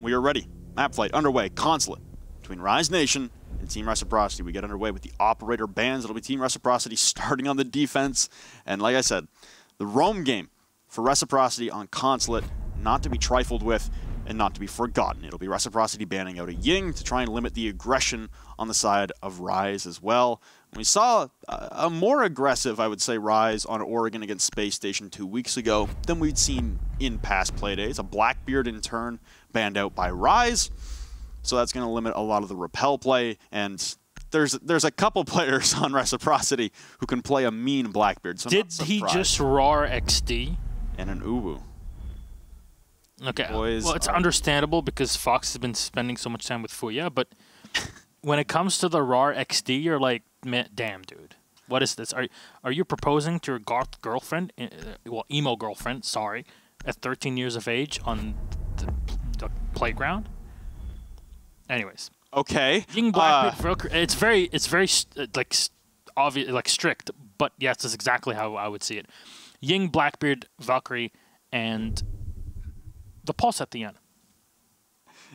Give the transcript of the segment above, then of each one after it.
we are ready. Map flight underway. Consulate between Rise Nation and Team Reciprocity. We get underway with the operator bans. It'll be Team Reciprocity starting on the defense. And like I said, the roam game for Reciprocity on Consulate, not to be trifled with and not to be forgotten. It'll be Reciprocity banning out a Ying to try and limit the aggression on the side of Rise as well. We saw a more aggressive, I would say, Rise on Oregon against Space Station 2 weeks ago than we'd seen in past playdays. A Blackbeard in turn banned out by Rise, so that's going to limit a lot of the repel play, and there's a couple players on Reciprocity who can play a mean Blackbeard. So did he just roar XD? And an Uwu. Okay, well, it's understandable because Fox has been spending so much time with Fuya, but when it comes to the RAR XD, you're like, man, damn, dude. What is this? Are you proposing to your goth girlfriend, well, emo girlfriend, sorry, at 13 years of age on the playground? Anyways. Okay. Ying Blackbeard, it's very like obvious, like strict, but yes, that's exactly how I would see it. Ying, Blackbeard, Valkyrie, and the pulse at the end.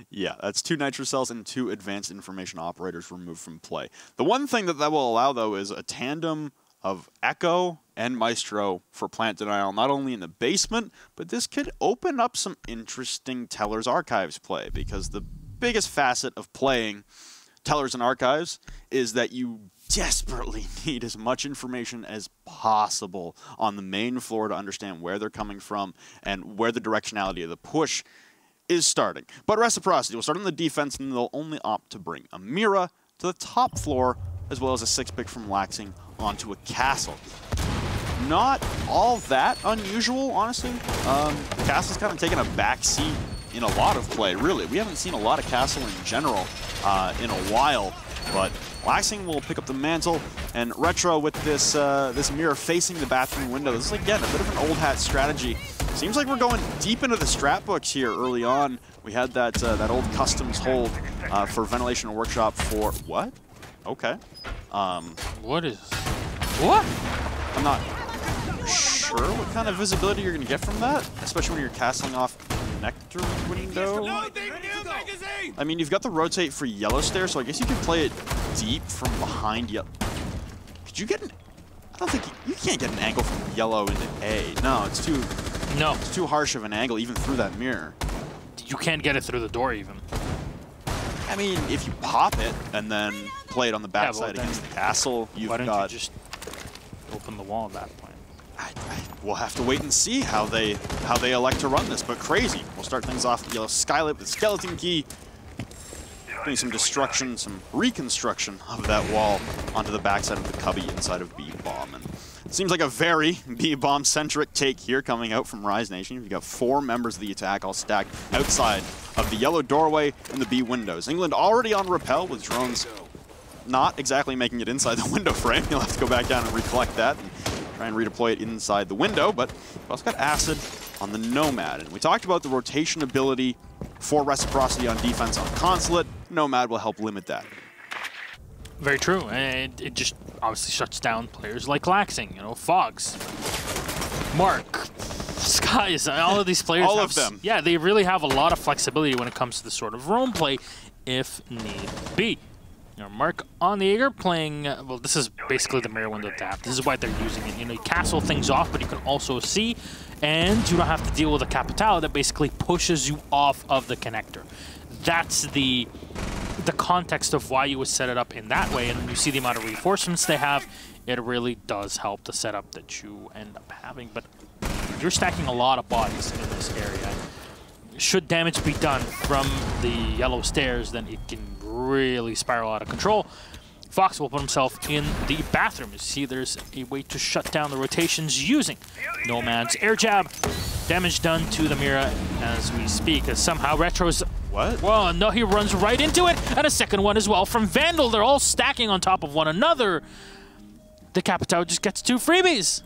Yeah, that's 2 Nitro Cells and 2 Advanced Information Operators removed from play. The one thing that will allow, though, is a tandem of Echo and Maestro for plant denial, not only in the basement, but this could open up some interesting Teller's Archives play, because the biggest facet of playing Tellers and Archives is that you desperately need as much information as possible on the main floor to understand where they're coming from and where the directionality of the push is starting. But Reciprocity will start on the defense, and they'll only opt to bring a Mira to the top floor, as well as a 6-pick from Laxing onto a castle. Not all that unusual, honestly. Castle's kind of taken a back seat in a lot of play, really. We haven't seen a lot of Castle in general in a while, but Laxing will pick up the mantle, and Retro with this this mirror facing the bathroom window. This is, again, a bit of an old hat strategy. Seems like we're going deep into the strat books here early on. We had that old customs hold for Ventilation Workshop for what? Okay. What is? What? I'm not sure what kind of visibility you're going to get from that, especially when you're castling off Nectar window. I mean, you've got the rotate for Yellow Stair, so I guess you can play it deep from behind Yellow. Could you get an... I don't think... You can't get an angle from Yellow into A. No, it's too... No. It's too harsh of an angle, even through that mirror. You can't get it through the door, even. I mean, if you pop it and then play it on the backside against the castle, you've got... Why don't you just open the wall at that point? We'll have to wait and see how they elect to run this, but crazy. We'll start things off with Yellow Skylit with Skeleton Key, doing some destruction, some reconstruction of that wall onto the backside of the cubby inside of B-Bomb. And it seems like a very B-Bomb-centric take here coming out from Rise Nation. You've got 4 members of the attack all stacked outside of the yellow doorway and the B windows. England already on Repel with drones not exactly making it inside the window frame. You'll have to go back down and recollect that and try and redeploy it inside the window, but we've also got Acid on the Nomad. And we talked about the rotation ability for Reciprocity on defense on Consulate. Nomad will help limit that. Very true, and it just obviously shuts down players like Laxing, you know, Fogs, Mark, Skies, all of these players. All of them. Yeah, they really have a lot of flexibility when it comes to the sort of roam play, if need be. You know, Mark on the Jaeger playing, well, this is basically the mirror window tap. This is why they're using it. You know, you castle things off, but you can also see, and you don't have to deal with a Capital that basically pushes you off of the connector. That's the context of why you would set it up in that way, and when you see the amount of reinforcements they have, it really does help the setup that you end up having. But you're stacking a lot of bodies in this area. Should damage be done from the yellow stairs, then it can really spiral out of control. Fox will put himself in the bathroom. You see there's a way to shut down the rotations using Nomad's air jab. Damage done to the Mira as we speak, as somehow Retro's... What? Well, no, he runs right into it, and a second one as well from Vandal. They're all stacking on top of one another. The Capitao just gets 2 freebies.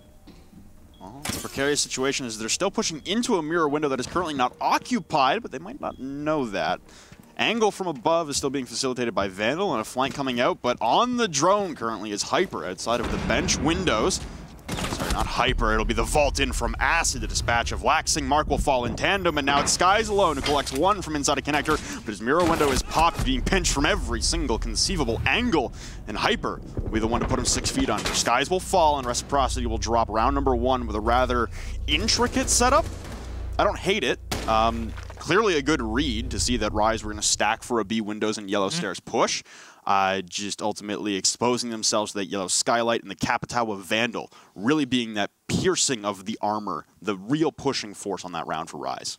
Well, the precarious situation is they're still pushing into a mirror window that is currently not occupied, but they might not know that. Angle from above is still being facilitated by Vandal, and a flank coming out, but on the drone currently is Hyper outside of the bench windows. Sorry, not Hyper. It'll be the vault in from Acid, the dispatch of Laxing. Mark will fall in tandem, and now it's Skies alone who collects one from inside a connector, but his mirror window is popped, being pinched from every single conceivable angle, and Hyper will be the one to put him 6 feet under. Skies will fall, and Reciprocity will drop round number 1 with a rather intricate setup. I don't hate it. Clearly a good read to see that Rise were going to stack for a B windows and yellow stairs push. Just ultimately exposing themselves to that yellow skylight, and the Capitao Vandal really being that piercing of the armor, the real pushing force on that round for Rise.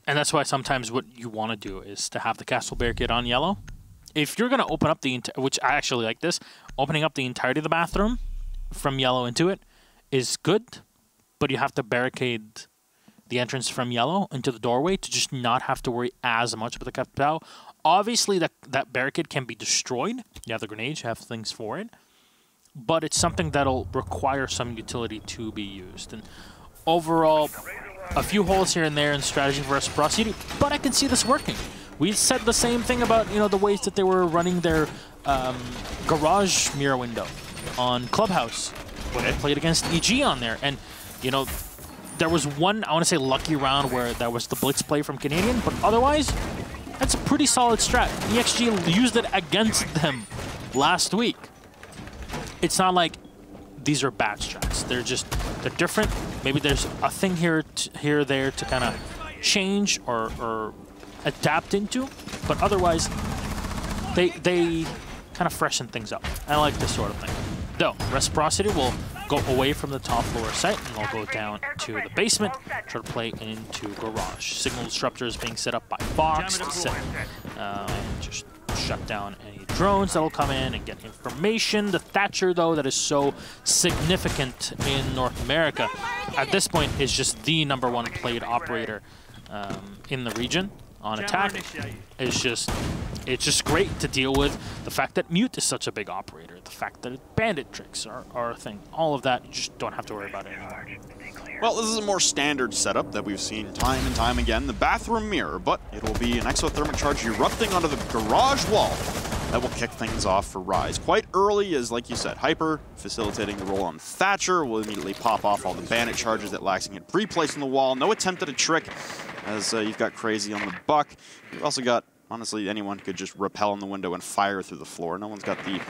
And that's why sometimes what you want to do is to have the castle barricade on yellow. If you're going to open up the which I actually like this, opening up the entirety of the bathroom from yellow into it is good, but you have to barricade the entrance from yellow into the doorway to just not have to worry as much about the Capitao. Obviously, that barricade can be destroyed. You have the grenades, you have things for it. But it's something that'll require some utility to be used. And overall, a few holes here and there in strategy for Reciprocity, but I can see this working. We said the same thing about, you know, the ways that they were running their garage mirror window on Clubhouse when they played against EG on there. And, you know, there was one, I want to say, lucky round where that was the blitz play from Canadian, but otherwise, that's a pretty solid strat. ExG used it against them last week. It's not like these are bad strats. They're different. Maybe there's a thing here or there to kind of change or adapt into, but otherwise, they kind of freshen things up. I like this sort of thing. Though, Reciprocity will go away from the top floor site, and they'll go down to the basement, try to play into garage. Signal disruptors being set up by Fox to set and just shut down any drones that'll come in and get information. The Thatcher, though, that is so significant in North America, at this point is just the #1 played operator in the region on attack. It's just great to deal with the fact that Mute is such a big operator, the fact that bandit tricks are a thing. All of that, you just don't have to worry about it anymore. Well, this is a more standard setup that we've seen time and time again, the bathroom mirror, but it will be an exothermic charge erupting onto the garage wall that will kick things off for Rise. Quite early, as like you said, Hyper facilitating the roll on Thatcher will immediately pop off all the bandit charges that Laxing had pre-placed on the wall. No attempt at a trick, as you've got Crazy on the buck. You've also got, honestly, anyone could just rappel on the window and fire through the floor. No one's got the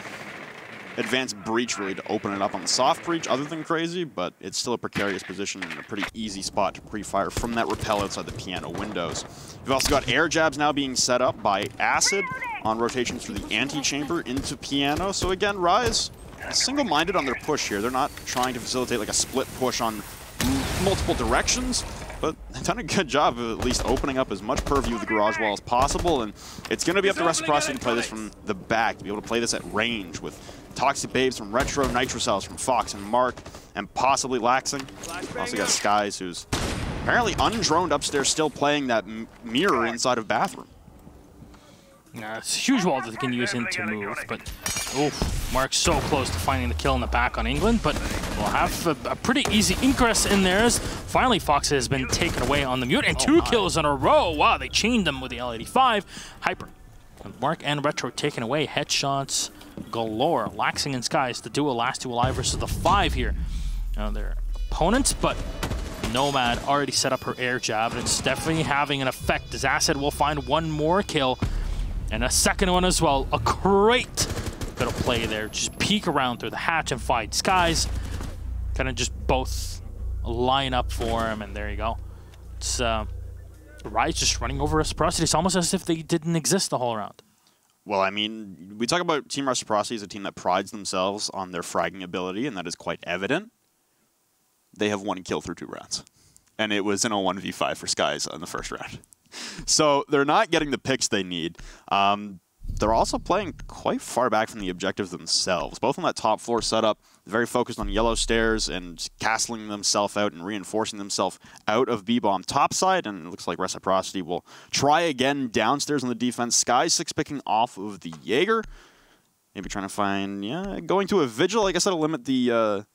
advanced breach really to open it up on the soft breach other than Crazy, but it's still a precarious position and a pretty easy spot to pre-fire from that rappel outside the piano windows. You've also got air jabs now being set up by Acid on rotations through the antechamber into piano. So again, Rise single-minded on their push here. They're not trying to facilitate like a split push on multiple directions, but they've done a good job of at least opening up as much purview of the garage wall as possible, and it's going to be up to Reciprocity to play this from the back, to be able to play this at range with Toxic Babes from Retro, Nitrocells from Fox and Mark, and possibly Laxing. Also got Skies, who's apparently undroned upstairs, still playing that mirror inside of bathroom. It's a huge wall that they can use into move, but oof, Mark's so close to finding the kill in the back on England, but we'll have a pretty easy ingress in there as finally Fox has been taken away on the Mute, and 2 kills in a row. Wow, they chained them with the L85. Hyper. Mark and Retro taken away. Headshots galore. Laxing and Skies, the duo, last two alive versus the 5 here. Now their opponents, but Nomad already set up her air jab, and it's definitely having an effect as Acid will find one more kill. And a second one as well. A great bit of play there. Just peek around through the hatch and find Skies. Kind of just both line up for him, and there you go. It's Rise just running over Reciprocity. It's almost as if they didn't exist the whole round. Well, I mean, we talk about Team Reciprocity as a team that prides themselves on their fragging ability, and that is quite evident. They have 1 kill through 2 rounds. And it was an 1v5 for Skies in the first round. So they're not getting the picks they need. They're also playing quite far back from the objectives themselves. Both on that top floor setup, very focused on yellow stairs and castling themselves out and reinforcing themselves out of B-bomb topside. And it looks like Reciprocity will try again downstairs on the defense. Sky 6 picking off of the Jaeger. Maybe trying to find, yeah, going to a Vigil. I guess that'll limit the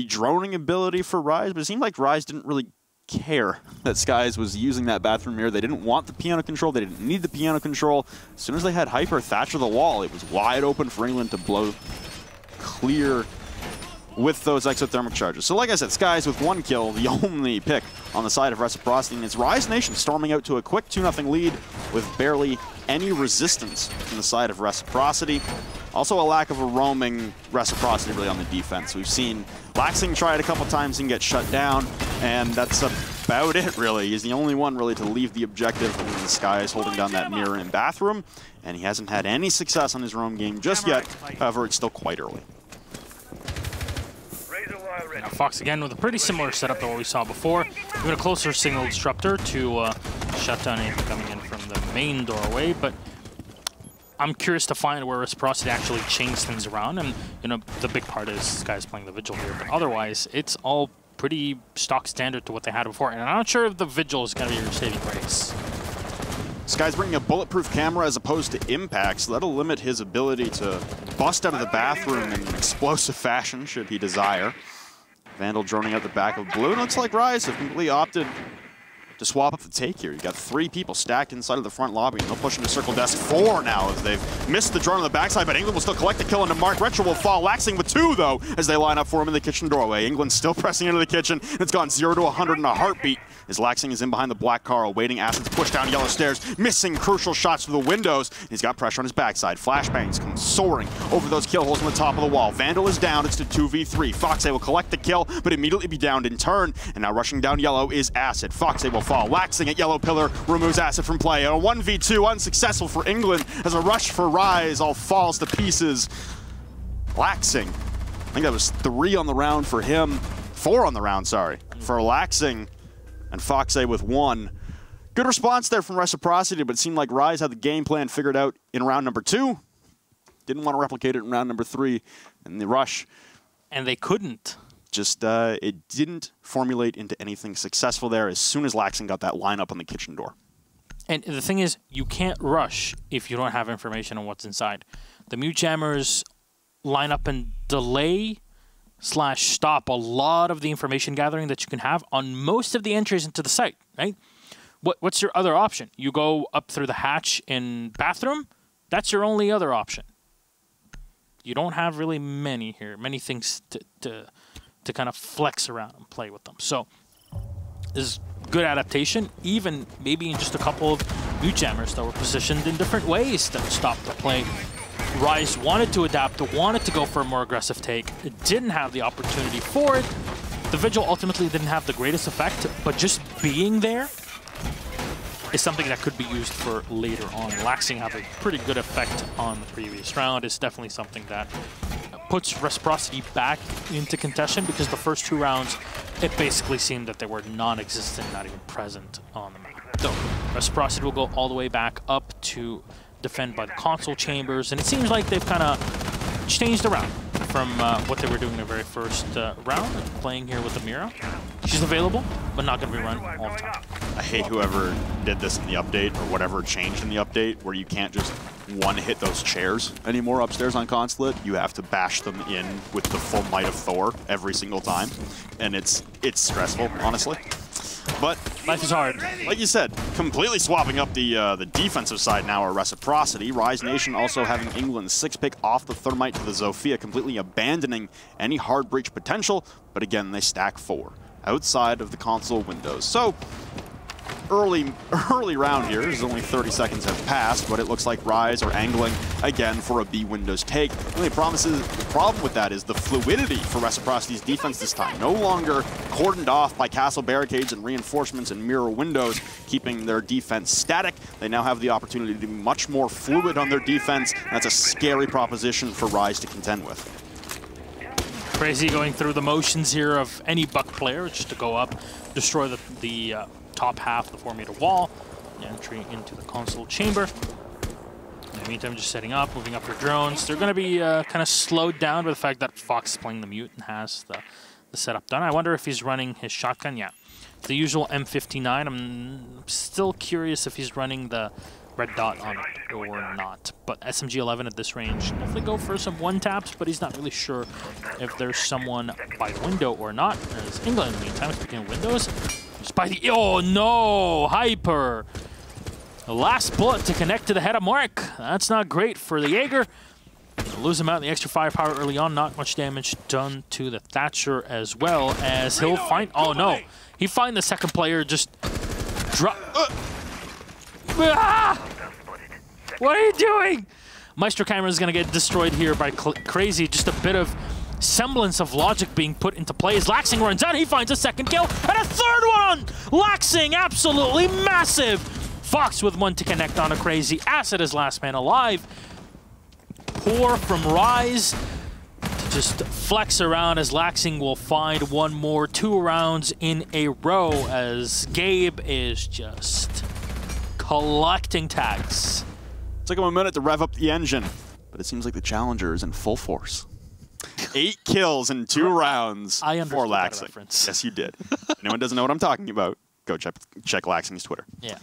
droning ability for Rise. But it seemed like Rise didn't really care that Skies was using that bathroom mirror. They didn't want the piano control. They didn't need the piano control. As soon as they had Hyper Thatcher the wall, it was wide open for England to blow clear with those exothermic charges. So like I said, Skies with 1 kill, the only pick on the side of Reciprocity, and it's Rise Nation storming out to a quick 2-0 lead with barely any resistance from the side of Reciprocity. Also a lack of a roaming Reciprocity really on the defense. We've seen Laxing try it a couple times and get shut down, and that's about it really. He's the only one really to leave the objective when the Skies holding down that mirror and bathroom, and he hasn't had any success on his roam game just yet. However, it's still quite early. Now Fox again with a pretty similar setup to what we saw before. Even a closer signal disruptor to shut down anything coming in from the main doorway, but I'm curious to find where Reciprocity actually changed things around, and you know the big part is Sky's playing the Vigil here, but otherwise it's all pretty stock standard to what they had before, and I'm not sure if the Vigil is going to be your saving grace. Sky's bringing a bulletproof camera as opposed to impacts, so that'll limit his ability to bust out of the bathroom in an explosive fashion should he desire. Vandal droning out the back of Blue. Looks like Rise have completely opted to swap up the take here. You got 3 people stacked inside of the front lobby, and they'll push into circle desk 4 now as they've missed the drone on the backside, but England will still collect the kill into Mark. Retro will fall, Laxing with 2 though, as they line up for him in the kitchen doorway. England still pressing into the kitchen. It's gone 0 to 100 in a heartbeat as Laxing is in behind the black car, awaiting Acids push down yellow stairs, missing crucial shots through the windows. He's got pressure on his backside. Flashbangs come soaring over those kill holes on the top of the wall. Vandal is down, it's to 2v3. Foxay will collect the kill, but immediately be downed in turn, and now rushing down yellow is Acid. Foxay will fall. Laxing at yellow pillar removes Acid from play. A 1v2 unsuccessful for England as a rush for Rise all falls to pieces. Laxing, I think that was 3 on the round for him. 4 on the round, sorry, for Laxing. And Foxay with 1. Good response there from Reciprocity, but it seemed like Rise had the game plan figured out in round number 2. Didn't want to replicate it in round number 3 in the rush. And they couldn't. Just, it didn't formulate into anything successful there as soon as Laxing got that lineup on the kitchen door. And the thing is, you can't rush if you don't have information on what's inside. The mute jammers line up and delay / stop a lot of the information gathering that you can have on most of the entries into the site, right? What's your other option? You go up through the hatch in bathroom? That's your only other option. You don't have really many here, many things to kind of flex around and play with them. So this is good adaptation, even maybe in just a couple of mute jammers that were positioned in different ways that stopped the play. Rise wanted to adapt, wanted to go for a more aggressive take. It didn't have the opportunity for it. The Vigil ultimately didn't have the greatest effect, but just being there is something that could be used for later on. Laxing have a pretty good effect on the previous round. It's definitely something that puts Reciprocity back into contention, because the first 2 rounds, it basically seemed that they were non-existent, not even present on the map. So Reciprocity will go all the way back up to defend by the console chambers, and it seems like they've kind of changed around from what they were doing in the very first round, playing here with the Mira. She's available, but not going to be run all the time. I hate whoever did this in the update, or whatever changed in the update, where you can't just one-hit those chairs anymore upstairs on Consulate. You have to bash them in with the full might of Thor every single time, and it's stressful, honestly. But life is hard. Like you said, completely swapping up the defensive side now are Reciprocity. Rise Nation also having England's 6-pick off the Thermite to the Zofia, completely abandoning any hard breach potential. But again, they stack 4 outside of the console windows. So early round here, as only 30 seconds have passed, but it looks like Rise are angling again for a B windows take. The only problem with that is the fluidity for Reciprocity's defense this time. No longer cordoned off by castle barricades and reinforcements and mirror windows, keeping their defense static. They now have the opportunity to be much more fluid on their defense, and that's a scary proposition for Rise to contend with. Crazy going through the motions here of any Buck player, just to go up, destroy the top half of the 4-meter wall, entry into the console chamber. In the meantime, just setting up, moving up their drones. They're going to be kind of slowed down by the fact that Fox is playing the mute and has the setup done. I wonder if he's running his shotgun. Yeah, the usual M59. I'm still curious if he's running the red dot on it or not. But SMG-11 at this range, definitely go for some one-taps, but he's not really sure if there's someone by the window or not. There's England in the meantime, speaking of windows. Just by the, oh no, Hyper. The last bullet to connect to the head of Mark. That's not great for the Jaeger. Lose him out in the extra firepower early on. Not much damage done to the Thatcher as well, as he'll find... Oh no! He find the second player, just drop... What are you doing? Maestro camera is going to get destroyed here by Crazy. Just a bit of semblance of logic being put into play as Laxing runs out. He finds a second kill and a third one on Laxing. Absolutely massive. Fox with one to connect on a Crazy. Acid is last man alive. Poor from Rise to just flex around as Laxing will find one more. 2 rounds in a row as Gabe is just collecting tags. Took him a minute to rev up the engine, but it seems like the Challenger is in full force. 8 kills in 2 rounds I for understood that Laxing. reference. Yes, you did. Anyone doesn't know what I'm talking about, go check Laxing's Twitter. Yeah.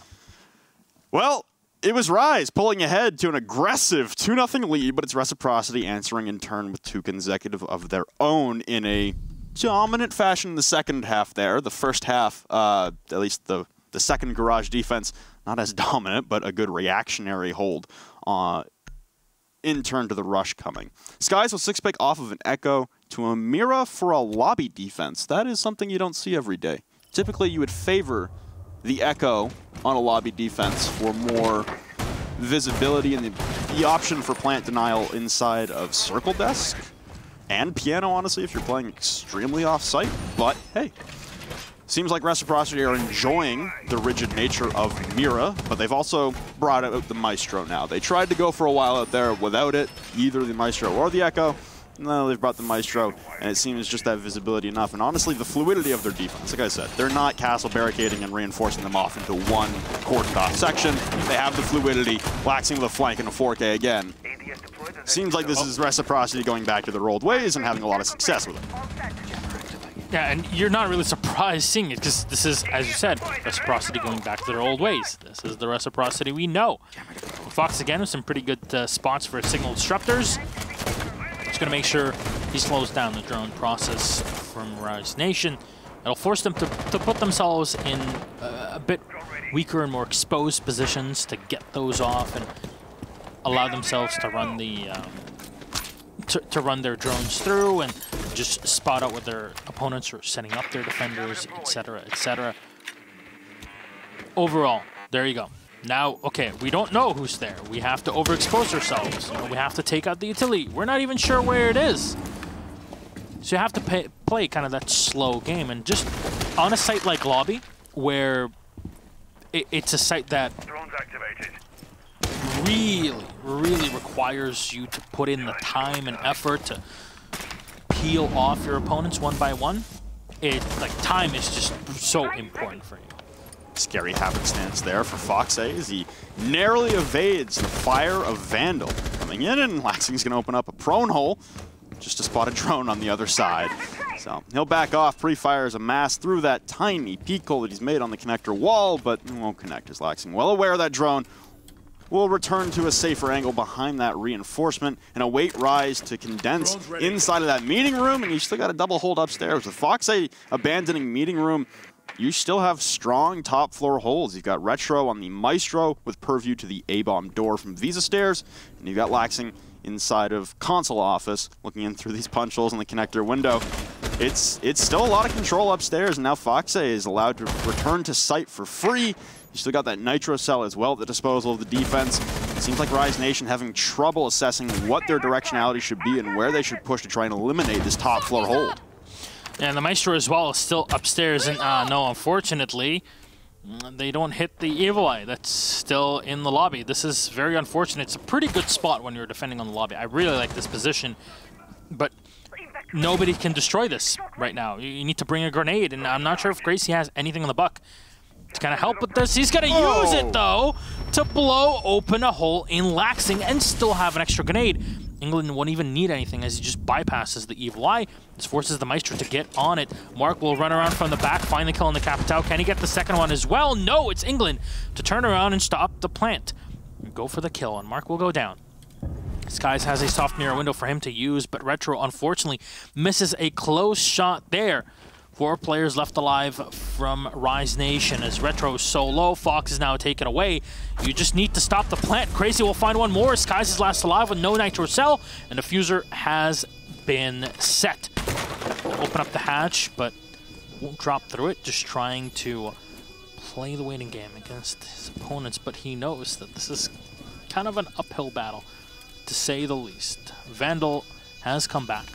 Well, it was Rise pulling ahead to an aggressive 2-0 lead, but it's Reciprocity answering in turn with 2 consecutive of their own in a dominant fashion in the second half there. The first half, at least the second garage defense, not as dominant, but a good reactionary hold in turn to the rush coming. Skies will 6-pick off of an Echo to a Mira for a lobby defense. That is something you don't see every day. Typically, you would favor the Echo on a lobby defense for more visibility and the option for plant denial inside of Circle Desk and Piano, honestly, if you're playing extremely off-site. But, hey. Seems like Reciprocity are enjoying the rigid nature of Mira, but they've also brought out the Maestro now. They tried to go for a while out there without it, either the Maestro or the Echo. No, they've brought the Maestro, and it seems just that visibility enough. And honestly, the fluidity of their defense, like I said, they're not castle barricading and reinforcing them off into one cordoned off section. They have the fluidity, Laxing with a flank and a 4K again. Seems like this is Reciprocity going back to their old ways and having a lot of success with it. Yeah, and you're not really surprised seeing it, because this is, as you said, Reciprocity going back to their old ways. This is the Reciprocity we know. Fox again with some pretty good spots for signal disruptors. Just going to make sure he slows down the drone process from Rise Nation. It'll force them to put themselves in a bit weaker and more exposed positions to get those off and allow themselves to run the to run their drones through and just spot out what their opponents are setting up their defenders, etc., etc. Overall, there you go. Now, okay, we don't know who's there. We have to overexpose ourselves. You know, we have to take out the utility. We're not even sure where it is. So you have to play kind of that slow game. And just on a site like Lobby, where it's a site that really requires you to put in the time and effort to peel off your opponents one by one, time is just so important for you. Scary happenstance there for Fox as he narrowly evades the fire of Vandal coming in, and Laxing's going to open up a prone hole just to spot a drone on the other side. So he'll back off, pre-fires a mass through that tiny peek hole that he's made on the connector wall, but it won't connect as Laxing, well aware of that drone, will return to a safer angle behind that reinforcement and await Rise to condense inside of that meeting room, and you still got a double hold upstairs. With Fox abandoning meeting room, you still have strong top floor holds. You've got Retro on the Maestro with purview to the A-bomb door from Visa Stairs, and you've got Laxing inside of console office looking in through these punch holes in the connector window. It's still a lot of control upstairs, and now Fox is allowed to return to site for free. You still got that Nitro Cell as well at the disposal of the defense. It seems like Rise Nation having trouble assessing what their directionality should be and where they should push to try and eliminate this top floor hold. And the Maestro as well is still upstairs, and no, unfortunately, they don't hit the Evil Eye that's still in the lobby. This is very unfortunate. It's a pretty good spot when you're defending on the lobby. I really like this position, but nobody can destroy this right now. You need to bring a grenade, and I'm not sure if Gracie has anything in the buck to kind of help with this. He's going to use it, though, to blow open a hole in Laxing and still have an extra grenade. England won't even need anything as he just bypasses the Evil Eye. This forces the Maestro to get on it. Mark will run around from the back, find the kill on the Capitao. Can he get the second one as well? No, it's England to turn around and stop the plant. Go for the kill, and Mark will go down. Skies has a soft mirror window for him to use, but Retro unfortunately misses a close shot there. 4 players left alive from Rise Nation as Retro is so low. Fox is now taken away. You just need to stop the plant. Crazy will find one more. Skies is last alive with no Nitro Cell, and the Fuser has been set. Open up the hatch, but won't drop through it. Just trying to play the waiting game against his opponents, but he knows that this is kind of an uphill battle, to say the least. Vandal has come back,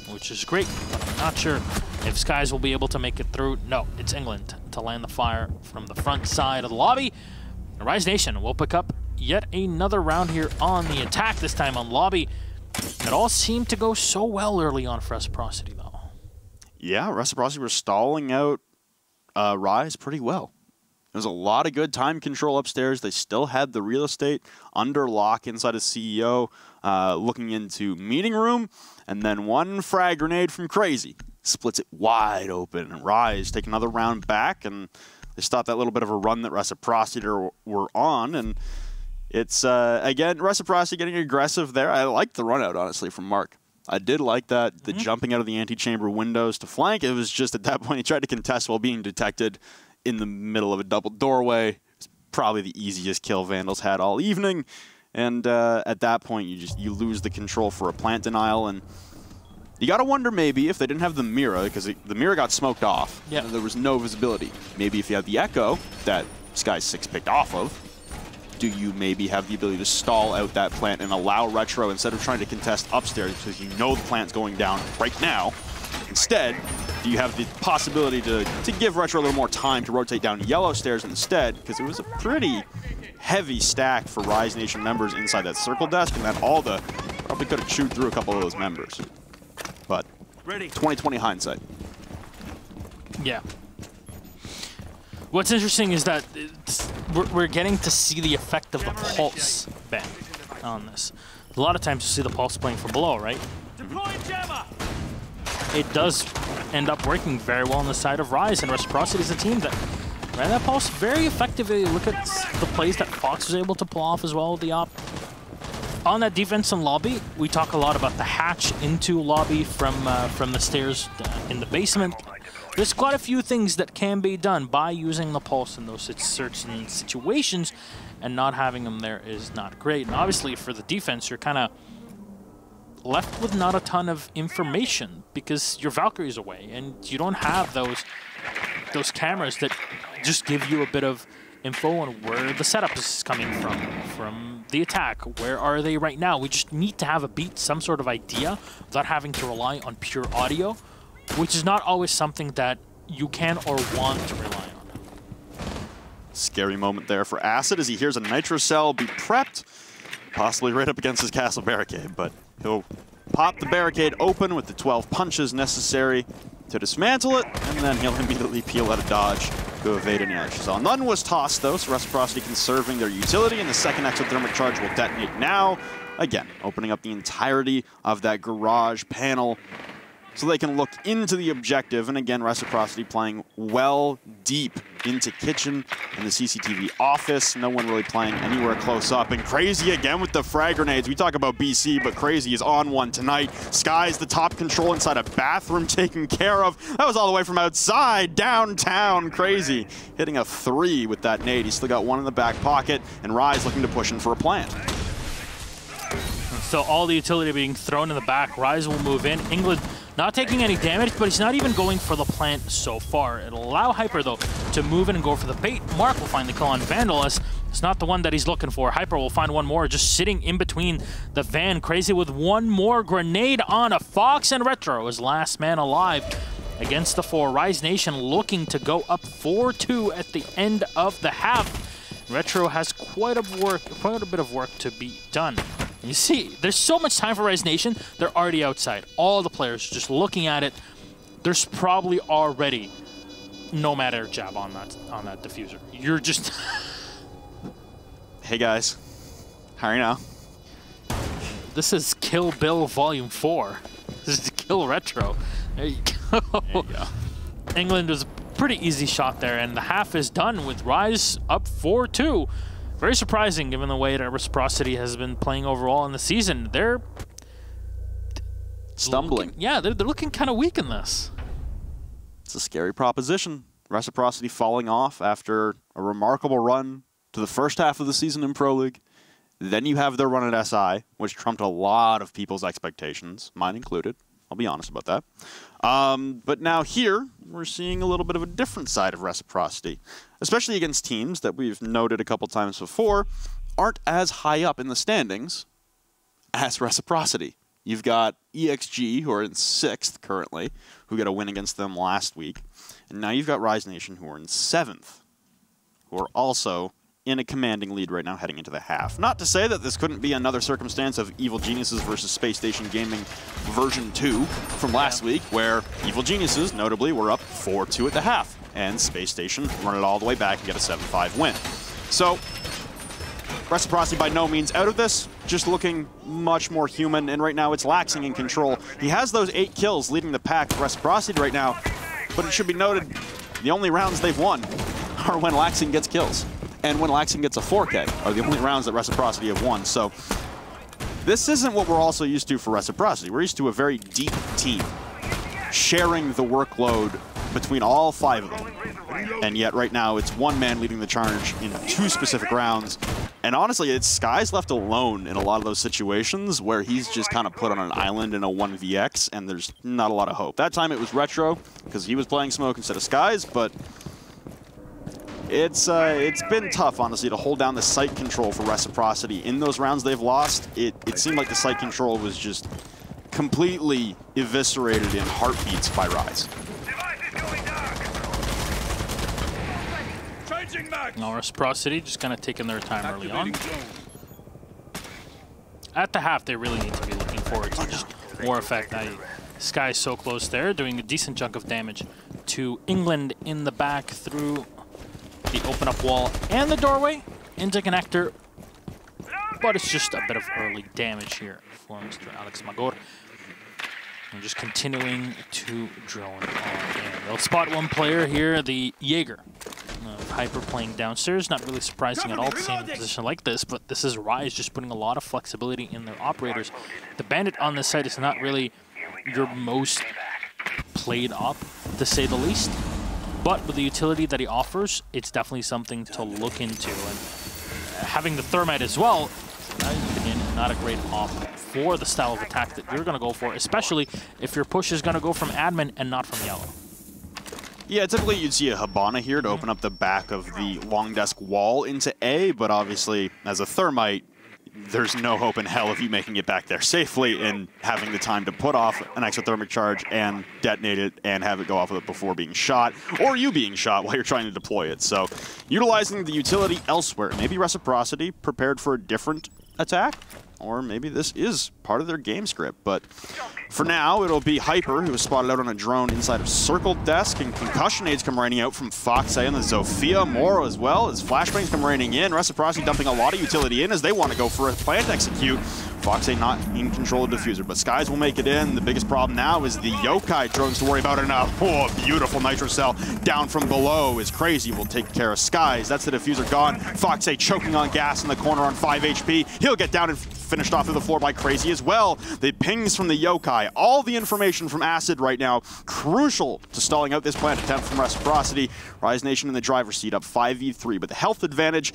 which is great, but I'm not sure if Skies will be able to make it through. No, it's England to land the fire from the front side of the lobby. Rise Nation will pick up yet another round here on the attack, this time on lobby. It all seemed to go so well early on for Reciprocity, though. Yeah, Reciprocity were stalling out Rise pretty well. There was a lot of good time control upstairs. They still had the real estate under lock inside of CEO, looking into meeting room, and then one frag grenade from Crazy splits it wide open. And Rise take another round back, and they stopped that little bit of a run that Reciprocity were on. And it's, again, Reciprocity getting aggressive there. I liked the run out, honestly, from Mark. I did like that, the jumping out of the antechamber windows to flank. It was just at that point he tried to contest while being detected in the middle of a double doorway. It's probably the easiest kill Vandals had all evening. And at that point, you lose the control for a plant denial. And you got to wonder maybe if they didn't have the Mira, because the Mira got smoked off. Yeah. And there was no visibility. Maybe if you had the Echo that Sky 6 picked off of, do you maybe have the ability to stall out that plant and allow Retro, instead of trying to contest upstairs because you know the plant's going down right now, instead, do you have the possibility to give Retro a little more time to rotate down yellow stairs instead, because it was a pretty heavy stack for Rise Nation members inside that circle desk, and then all the probably could have chewed through a couple of those members. But 20/20 hindsight. Yeah. What's interesting is that we're getting to see the effect of the pulse ban on this. A lot of times you see the pulse playing from below, right? It does end up working very well on the side of Rise, and Reciprocity is a team that ran that pulse very effectively. Look at the plays that Fox was able to pull off as well with the op. On that defense in lobby, we talk a lot about the hatch into lobby from the stairs in the basement. There's quite a few things that can be done by using the pulse in those certain situations, and not having them there is not great. And obviously for the defense, you're kind of left with not a ton of information because your Valkyrie's away, and you don't have those cameras that just give you a bit of info on where the setup is coming from the attack. Where are they right now? We just need to have a beat, some sort of idea, without having to rely on pure audio, which is not always something that you can or want to rely on. Scary moment there for Acid as he hears a Nitro Cell be prepped, possibly right up against his castle barricade, but he'll pop the barricade open with the 12 punches necessary to dismantle it, and then he'll immediately peel out of dodge to evade any Nitro Cell. None was tossed though, so Reciprocity conserving their utility, and the second exothermic charge will detonate now. Again, opening up the entirety of that garage panel so they can look into the objective. And again, Reciprocity playing well deep into kitchen and the CCTV office. No one really playing anywhere close up. And Crazy again with the frag grenades. We talk about BC, but Crazy is on one tonight. Sky's the top control inside a bathroom taken care of. That was all the way from outside, downtown. Crazy hitting a 3 with that nade. He's still got one in the back pocket, and Rise looking to push in for a plant. So all the utility being thrown in the back. Rise will move in. England not taking any damage, but he's not even going for the plant so far. It'll allow Hyper, though, to move in and go for the bait. Mark will find the kill on Vandal, as it's not the one that he's looking for. Hyper will find one more, just sitting in between the van. Crazy with one more grenade on a Fox, and Retro is last man alive against the 4. Rise Nation looking to go up 4-2 at the end of the half. Retro has quite a bit of work to be done. You see, there's so much time for Rise Nation, they're already outside. All the players just looking at it, there's probably already Nomad air jab on that diffuser. You're just... Hey guys, how are you now? This is Kill Bill Volume 4. This is Kill Retro. There you go. There you go. England was a pretty easy shot there, and the half is done with Rise up 4-2. Very surprising given the way that Reciprocity has been playing overall in the season. They're stumbling. They're looking kind of weak in this. It's a scary proposition. Reciprocity falling off after a remarkable run to the first half of the season in Pro League. Then you have their run at SI, which trumped a lot of people's expectations, mine included. I'll be honest about that. But now here, we're seeing a little bit of a different side of Reciprocity, especially against teams that we've noted a couple times before aren't as high up in the standings as Reciprocity. You've got ExG, who are in 6th currently, who got a win against them last week. And now you've got Rise Nation, who are in 7th, who are also in a commanding lead right now heading into the half. Not to say that this couldn't be another circumstance of Evil Geniuses versus Space Station Gaming version 2 from last week, where Evil Geniuses, notably, were up 4-2 at the half, and Space Station run it all the way back and get a 7-5 win. So, Reciprocity by no means out of this, just looking much more human, and right now it's Laxing in control. He has those 8 kills leading the pack for Reciprocity right now, but it should be noted, the only rounds they've won are when Laxing gets kills. And when Laxing gets a 4K are the only rounds that Reciprocity have won. So this isn't what we're also used to for Reciprocity. We're used to a very deep team sharing the workload between all 5 of them. And yet right now it's one man leading the charge in 2 specific rounds. And honestly, it's Sky's left alone in a lot of those situations where he's just kind of put on an island in a 1vx and there's not a lot of hope. That time it was Retro because he was playing Smoke instead of Skies, but it's been tough, honestly, to hold down the site control for Reciprocity. In those rounds they've lost, it seemed like the site control was just completely eviscerated in heartbeats by Rise. Now Reciprocity just kind of taking their time early on. At the half, they really need to be looking forward to just more effect. Sky's so close there, doing a decent chunk of damage to England in the back through the open-up wall and the doorway into connector. But it's just a bit of early damage here for Mr. Alex Magor. And just continuing to drone on in. They'll spot one player here, the Jaeger. Hyper playing downstairs, not really surprising at all to see him in a position like this, but this is Rise just putting a lot of flexibility in their operators. The Bandit on this side is not really your most played up, to say the least, but with the utility that he offers, it's definitely something to look into. And having the Thermite as well, in my opinion, not a great op for the style of attack that you're going to go for, especially if your push is going to go from admin and not from yellow. Yeah, typically you'd see a Hibana here to open up the back of the long desk wall into A, but obviously as a Thermite, there's no hope in hell of you making it back there safely and having the time to put off an exothermic charge and detonate it and have it go off of it before being shot, or you being shot while you're trying to deploy it. So utilizing the utility elsewhere. Maybe Reciprocity prepared for a different attack, or maybe this is part of their game script, but for now, it'll be Hyper, who was spotted out on a drone inside of Circle Desk, and concussion nades come raining out from Fox and the Zofia. Moro as well, as flashbangs come raining in. Reciprocity dumping a lot of utility in as they want to go for a plant execute. Fox not in control of Diffuser, but Skies will make it in. The biggest problem now is the Yokai drones to worry about, and a beautiful Nitro Cell down from below is crazy. Will take care of Skies. That's the Diffuser gone. Fox choking on gas in the corner on 5 HP. He'll get down and finished off to the floor by Crazy as well. The pings from the Yokai, all the information from Acid right now, crucial to stalling out this plant attempt from Reciprocity. Rise Nation in the driver's seat up 5v3, but the health advantage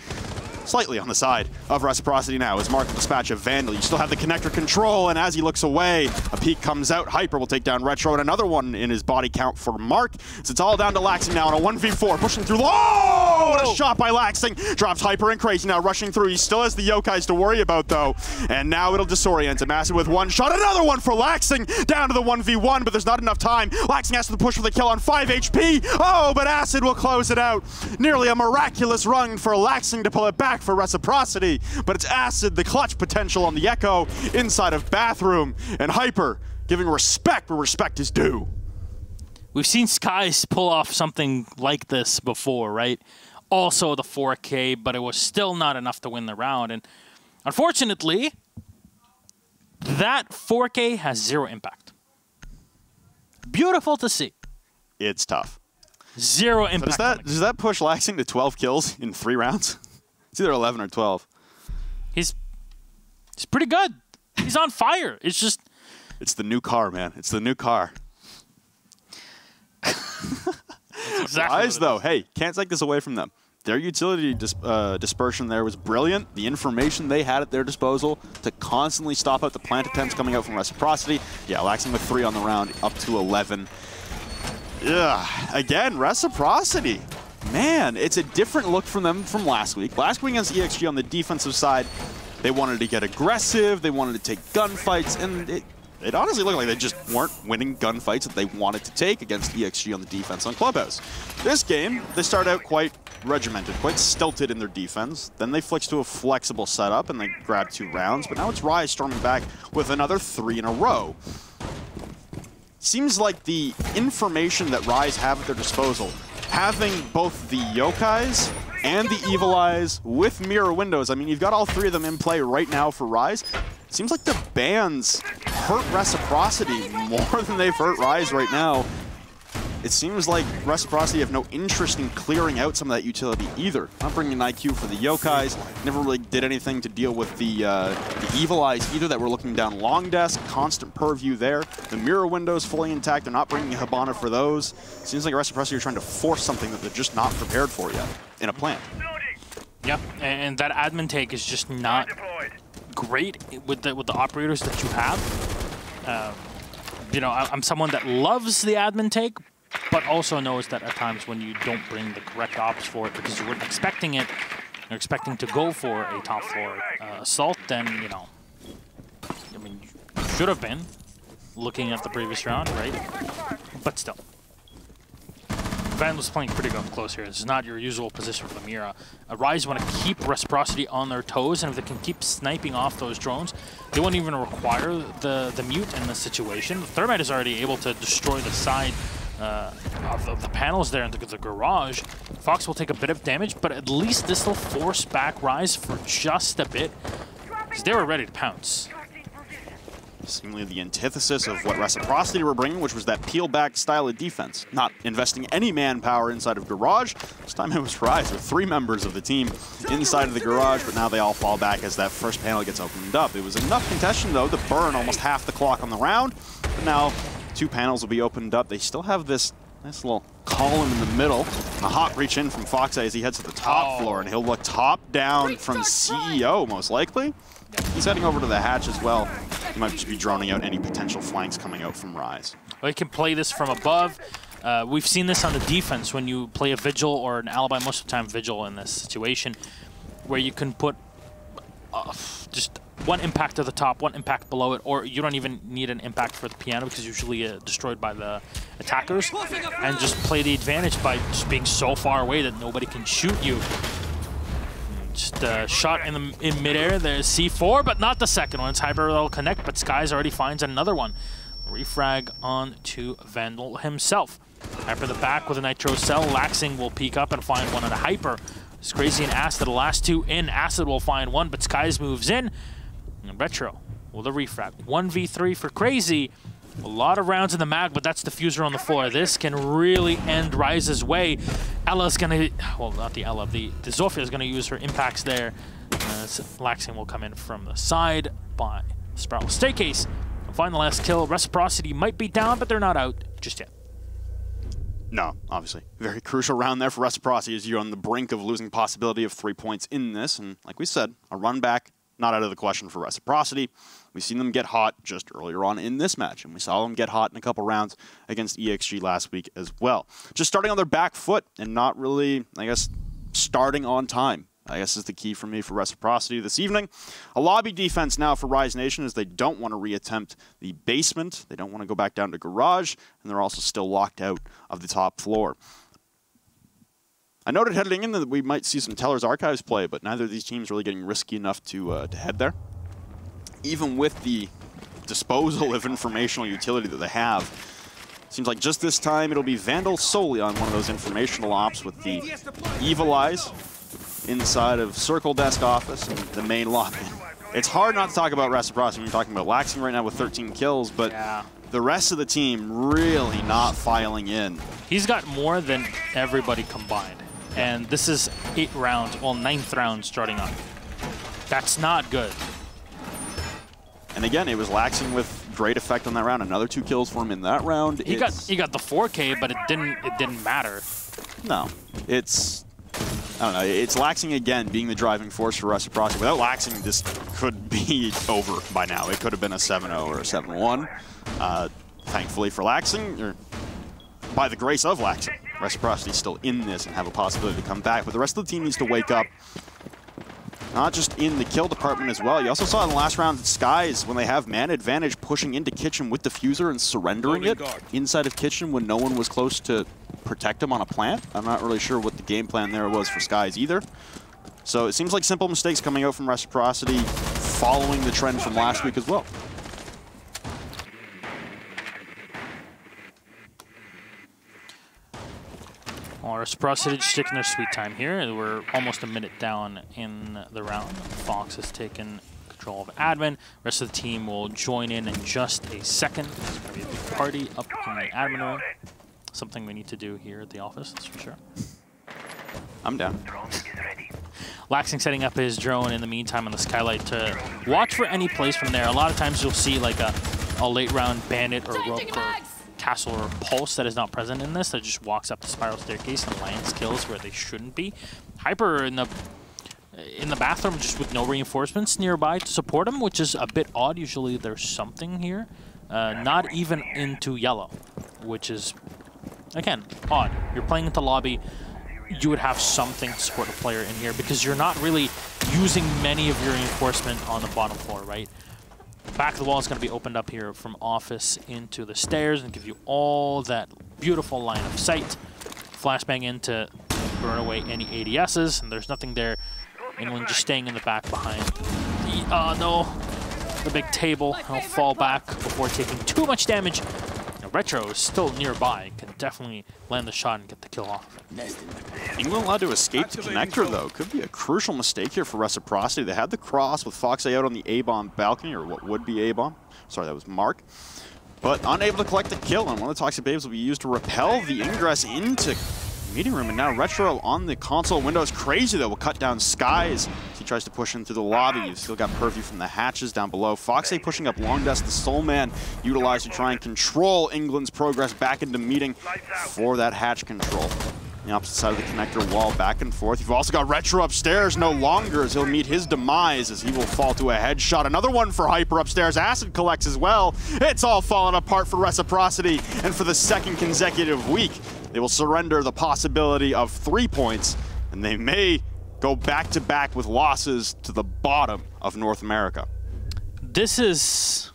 slightly on the side of Reciprocity now as Mark will dispatch a Vandal. You still have the connector control, and as he looks away, a peek comes out. Hyper will take down Retro, and another one in his body count for Mark. So it's all down to Laxing now on a 1v4, pushing through. Oh! What a shot by Laxing. Drops Hyper and Crazy now rushing through. He still has the Yokais to worry about, though. And now it'll disorient him. Acid with one shot. Another one for Laxing. Down to the 1v1, but there's not enough time. Laxing has to push for the kill on 5 HP. Oh, but Acid will close it out. Nearly a miraculous run for Laxing to pull it back for Reciprocity, but it's Acid, the clutch potential on the Echo inside of Bathroom, and Hyper giving respect where respect is due. We've seen Skies pull off something like this before, right? Also the 4K, but it was still not enough to win the round, and unfortunately, that 4K has 0 impact. Beautiful to see. It's tough. 0 impact. So does that push Laxing to 12 kills in 3 rounds? It's either 11 or 12. He's pretty good. He's on fire. It's just... It's the new car, man. It's the new car. Exactly Rise, though, hey, can't take this away from them. Their utility dispersion there was brilliant. The information they had at their disposal to constantly stop out the plant attempts coming out from Reciprocity. Yeah, Laxing with 3 on the round, up to 11. Yeah, again, Reciprocity. Man, it's a different look from them from last week. Last week against ExG on the defensive side, they wanted to get aggressive, they wanted to take gunfights, and it honestly looked like they just weren't winning gunfights that they wanted to take against ExG on the defense on Clubhouse. This game, they start out quite regimented, quite stilted in their defense. Then they flick to a flexible setup and they grab 2 rounds, but now it's Rise storming back with another 3 in a row. Seems like the information that Rise have at their disposal, having both the Yokais and the Evil Eyes with mirror windows. I mean, you've got all 3 of them in play right now for Rise. Seems like the bans hurt Reciprocity more than they've hurt Rise right now. It seems like Reciprocity have no interest in clearing out some of that utility either. Not bringing an IQ for the Yokais. Never really did anything to deal with the Evil Eyes either that were looking down long desk. Constant purview there. The mirror windows fully intact. They're not bringing a Hibana for those. Seems like Reciprocity are trying to force something that they're just not prepared for yet in a plant. Yeah, and that admin take is just not great with the operators that you have. You know, I'm someone that loves the admin take, but also knows that at times when you don't bring the correct ops for it because you weren't expecting it, you're expecting to go for a top floor assault, then, you know, I mean, you should have been looking at the previous round, right? But still. Vandal's playing pretty close here. This is not your usual position for the Mira. Rise want to keep Reciprocity on their toes, and if they can keep sniping off those drones, they won't even require the mute in this situation. Thermite is already able to destroy the side of the panels there into the garage. Fox will take a bit of damage, but at least this will force back Rise for just a bit, because they were ready to pounce. Seemingly the antithesis of what Reciprocity were bringing, which was that peel-back style of defense. Not investing any manpower inside of Garage. This time it was Rise with 3 members of the team inside of the Garage, but now they all fall back as that first panel gets opened up. It was enough contention, though, to burn almost half the clock on the round. But now 2 panels will be opened up. They still have this nice little column in the middle. A hot reach in from Fox as he heads to the top floor, and he'll look top down from CEO, most likely. He's heading over to the hatch as well. He might just be droning out any potential flanks coming out from Rise. Well, he can play this from above. We've seen this on the defense when you play a Vigil or an Alibi, most of the time Vigil in this situation, where you can put just 1 impact to the top, 1 impact below it, or you don't even need an impact for the piano because usually destroyed by the attackers, and just play the advantage by just being so far away that nobody can shoot you. Just a shot in midair. There's C4, but not the second one. It's Hyper will connect, but Skies already finds another one. Refrag on to Vandal himself. Hyper the back with a Nitro cell. Laxing will peek up and find one on a Hyper. It's Crazy and Acid, the last 2 in. Acid will find one, but Skies moves in. And Retro with a refrag. 1v3 for Crazy. A lot of rounds in the mag, but that's Diffuser on the floor. This can really end Rise's way. Ella's gonna, well, not the Ella, the Zofia is gonna use her impacts there. Laxing will come in from the side by Sprout Staircase. Find the last kill. Reciprocity might be down, but they're not out just yet. No, obviously. Very crucial round there for Reciprocity as you're on the brink of losing possibility of 3 points in this. And like we said, a run back, not out of the question for Reciprocity. We've seen them get hot just earlier on in this match, and we saw them get hot in a couple rounds against ExG last week as well. Just starting on their back foot and not really, I guess, starting on time, I guess is the key for me for Reciprocity this evening. A lobby defense now for Rise Nation as they don't want to reattempt the basement. They don't want to go back down to Garage, and they're also still locked out of the top floor. I noted heading in that we might see some Teller's Archives play, but neither of these teams really getting risky enough to head there. Even with the disposal of informational utility that they have, seems like just this time it'll be Vandal solely on one of those informational ops with the Evil Eyes inside of Circle Desk Office and the main lobby. It's hard not to talk about Reciprocity when you're talking about Laxing right now with 13 kills, but the rest of the team really not filing in. He's got more than everybody combined. And this is 8 rounds, well, 9th round starting up. That's not good. And again, it was Laxing with great effect on that round. Another 2 kills for him in that round. He got the 4K, but it didn't matter. No, it's, I don't know, it's Laxing again being the driving force for Reciprocity. Without Laxing, this could be over by now. It could have been a 7-0 or a 7-1. Thankfully for Laxing, or by the grace of Laxing, Reciprocity's still in this and have a possibility to come back. But the rest of the team needs to wake up. Not just in the kill department as well. You also saw in the last round Skies, when they have man advantage, pushing into Kitchen with Diffuser and surrendering it inside of Kitchen when no one was close to protect him on a plant. I'm not really sure what the game plan there was for Skies either. So it seems like simple mistakes coming out from Reciprocity, following the trend from last week as well. Well, Reciprocity just taking their sweet time here. We're almost a minute down in the round. Fox has taken control of admin. Rest of the team will join in just a second. There's going to be a big party up in the admin room. Something we need to do here at the office, that's for sure. I'm down. Laxing setting up his drone in the meantime on the skylight to watch for any plays from there. A lot of times you'll see like a late round bandit or rope or castle or pulse that is not present in this, that just walks up the spiral staircase and lands kills where they shouldn't be. Hyper in the bathroom just with no reinforcements nearby to support him, which is a bit odd. Usually there's something here. Not even into yellow, which is, again, odd. You're playing into lobby, you would have something to support a player in here because you're not really using many of your reinforcement on the bottom floor, right? Back of the wall is going to be opened up here from office into the stairs and give you all that beautiful line of sight. Flashbang in to burn away any ADSs, and there's nothing there. England just staying in the back behind the big table. He'll fall back before taking too much damage. Now, Retro is still nearby, can definitely land the shot and get the kill off. England allowed to escape the connector, though. Could be a crucial mistake here for Reciprocity. They had the cross with Fox out on the A-bomb balcony, or what would be A-bomb. Sorry, that was Mark. But unable to collect the kill, and one of the Toxic Babes will be used to repel the ingress into meeting room. And now Retro on the console window is crazy, though. Will cut down Skies. He tries to push in through the lobby. You've still got Purview from the hatches down below. Foxay pushing up long desk. The Soul Man utilized to try and control England's progress back into meeting for that hatch control. The opposite side of the connector wall, back and forth. You've also got Retro upstairs no longer, as he'll meet his demise as he will fall to a headshot. Another one for Hyper upstairs. Acid collects as well. It's all falling apart for Reciprocity, and for the second consecutive week, they will surrender the possibility of 3 points, and they may go back-to-back with losses to the bottom of North America. This is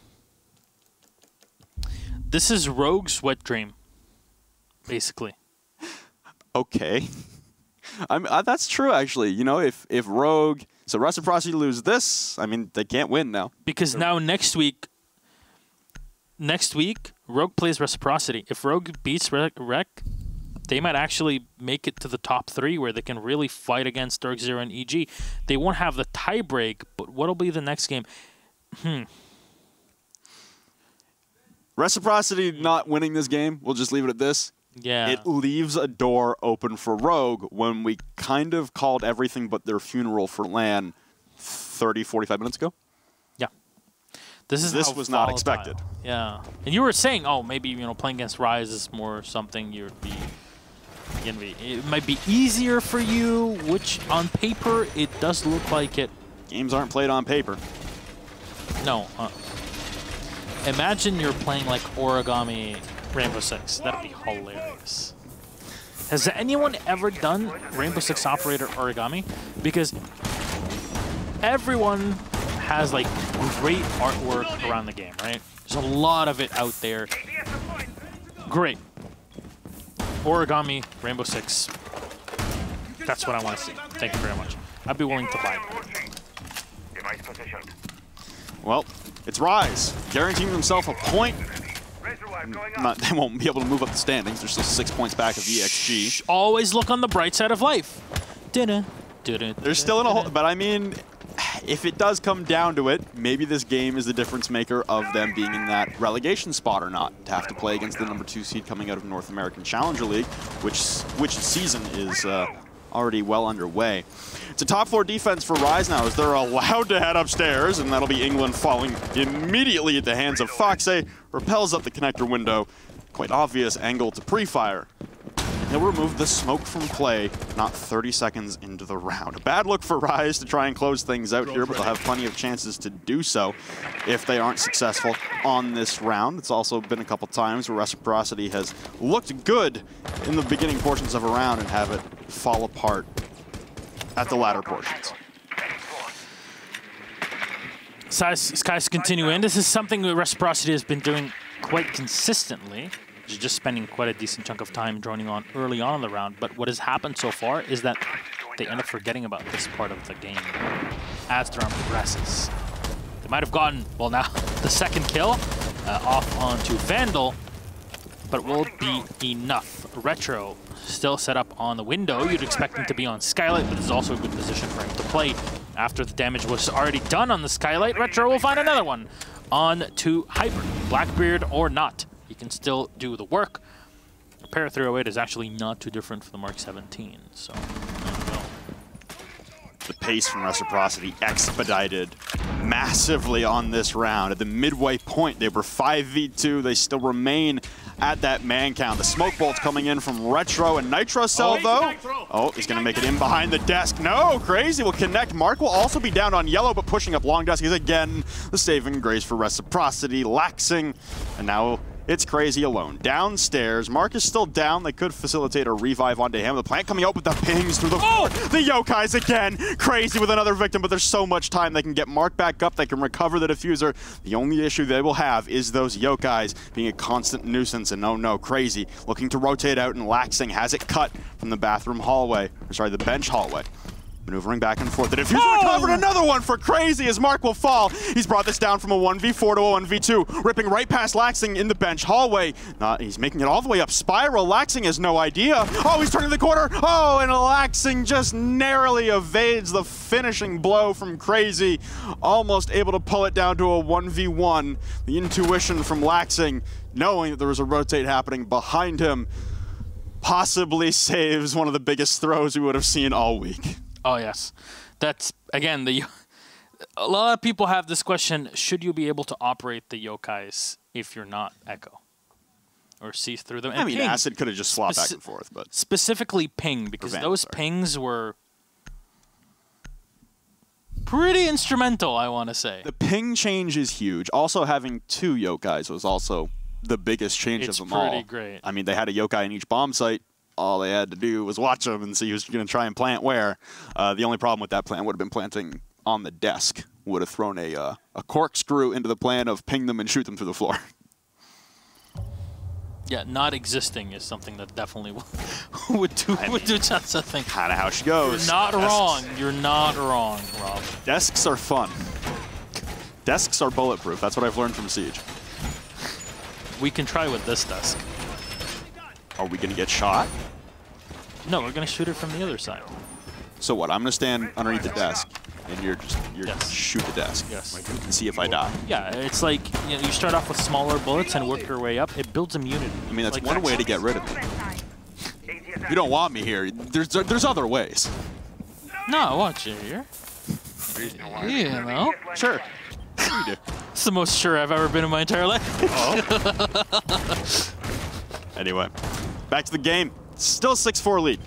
Rogue's wet dream, basically. Okay. That's true, actually. You know, if Rogue... So Reciprocity lose this, I mean, they can't win now. Because now next week, Rogue plays Reciprocity. If Rogue beats Rec, they might actually make it to the top 3 where they can really fight against Dark Zero and EG. They won't have the tiebreak, but what'll be the next game? Reciprocity not winning this game, we'll just leave it at this. Yeah. It leaves a door open for Rogue when we kind of called everything but their funeral for LAN 30, 45 minutes ago. Yeah. This was not expected. Yeah. And you were saying, oh, maybe, playing against Rise is more something it might be easier for you, which on paper, it does look like it. Games aren't played on paper. No. Imagine you're playing like Origami Rainbow6. That'd be hilarious. Has anyone ever done Rainbow Six Operator Origami? Because everyone has like great artwork around the game, right? There's a lot of it out there. Great. Origami, Rainbow Six. That's what I want to see. Thank you very much. I'd be willing to buy it. Well, it's Rise, guaranteeing themselves a point. They won't be able to move up the standings. They're still 6 points back of ExG. Always look on the bright side of life. They're still in a hole, but I mean, if it does come down to it, maybe this game is the difference maker of them being in that relegation spot or not. To have to play against the #2 seed coming out of North American Challenger League, which season is already well underway. It's a top floor defense for Rise now as they're allowed to head upstairs, and that'll be England falling immediately at the hands of Foxe. Repels up the connector window. Quite obvious angle to pre-fire. He'll remove the smoke from play, not 30 seconds into the round. A bad look for Rise to try and close things out here, but they'll have plenty of chances to do so if they aren't successful on this round. It's also been a couple times where Reciprocity has looked good in the beginning portions of a round and have it fall apart at the latter portions. Skies continue in. This is something that Reciprocity has been doing quite consistently. Just spending quite a decent chunk of time droning on early on in the round, but what has happened so far is that they end up forgetting about this part of the game as the round progresses. They might have gotten, well now, the second kill off onto Vandal, but will it be enough? Retro still set up on the window. You'd expect him to be on Skylight, but this is also a good position for him to play. After the damage was already done on the Skylight, Retro will find another one on to Hyper, Blackbeard or not. He can still do the work. Repair 308 is actually not too different from the Mark 17, so there we go. The pace from Reciprocity expedited massively on this round. At the midway point, they were 5v2. They still remain at that man count. The smoke bolts coming in from Retro and Nitrocell, though. Oh, he's going to make it in behind the desk. No, Crazy will connect. Mark will also be down on yellow, but pushing up long desk is again the saving grace for Reciprocity. Laxing, and now it's Crazy alone. Downstairs, Mark is still down. They could facilitate a revive onto him. The plant coming out with the pings through the floor. The Yokais again. Crazy with another victim, but there's so much time. They can get Mark back up. They can recover the diffuser. The only issue they will have is those Yokais being a constant nuisance. And no, Crazy looking to rotate out, and Laxing has it cut from the bathroom hallway. Or sorry, the bench hallway. Maneuvering back and forth. The diffuser recovered, another one for Crazy as Mark will fall. He's brought this down from a 1v4 to a 1v2, ripping right past Laxing in the bench hallway. He's making it all the way up Spiral. Laxing has no idea. Oh, he's turning the corner. Oh, and Laxing just narrowly evades the finishing blow from Crazy. Almost able to pull it down to a 1v1. The intuition from Laxing, knowing that there was a rotate happening behind him, possibly saves one of the biggest throws we would have seen all week. Oh, yes. That's, again, a lot of people have this question, should you be able to operate the Yokais if you're not Echo? Or see through them? And I mean, ping, Acid could have just swapped back and forth, but... Specifically ping, because those pings were pretty instrumental, I want to say. The ping change is huge. Also, having two Yokais was also the biggest change of them all. It's pretty great. I mean, they had a Yokai in each bomb site. All they had to do was watch them and see who's going to try and plant where. The only problem with that plant would have been planting on the desk. Would have thrown a corkscrew into the plan of ping them and shoot them through the floor. Yeah, not existing is something that definitely would do just a thing. Kind of how she goes. You're not wrong. You're not wrong, Rob. Desks are fun. Desks are bulletproof. That's what I've learned from Siege. We can try with this desk. Are we going to get shot? No, we're going to shoot it from the other side. So what? I'm going to stand underneath the desk, and you're yes. Shoot the desk. Yes. Like, we can see if I die. Yeah, it's like you start off with smaller bullets and work your way up. It builds immunity. I mean, that's like one way to get rid of me. You don't want me here. There's other ways. No, I want you here. You know? Sure. You do. It's the most sure I've ever been in my entire life. Anyway, back to the game. Still 6-4 lead.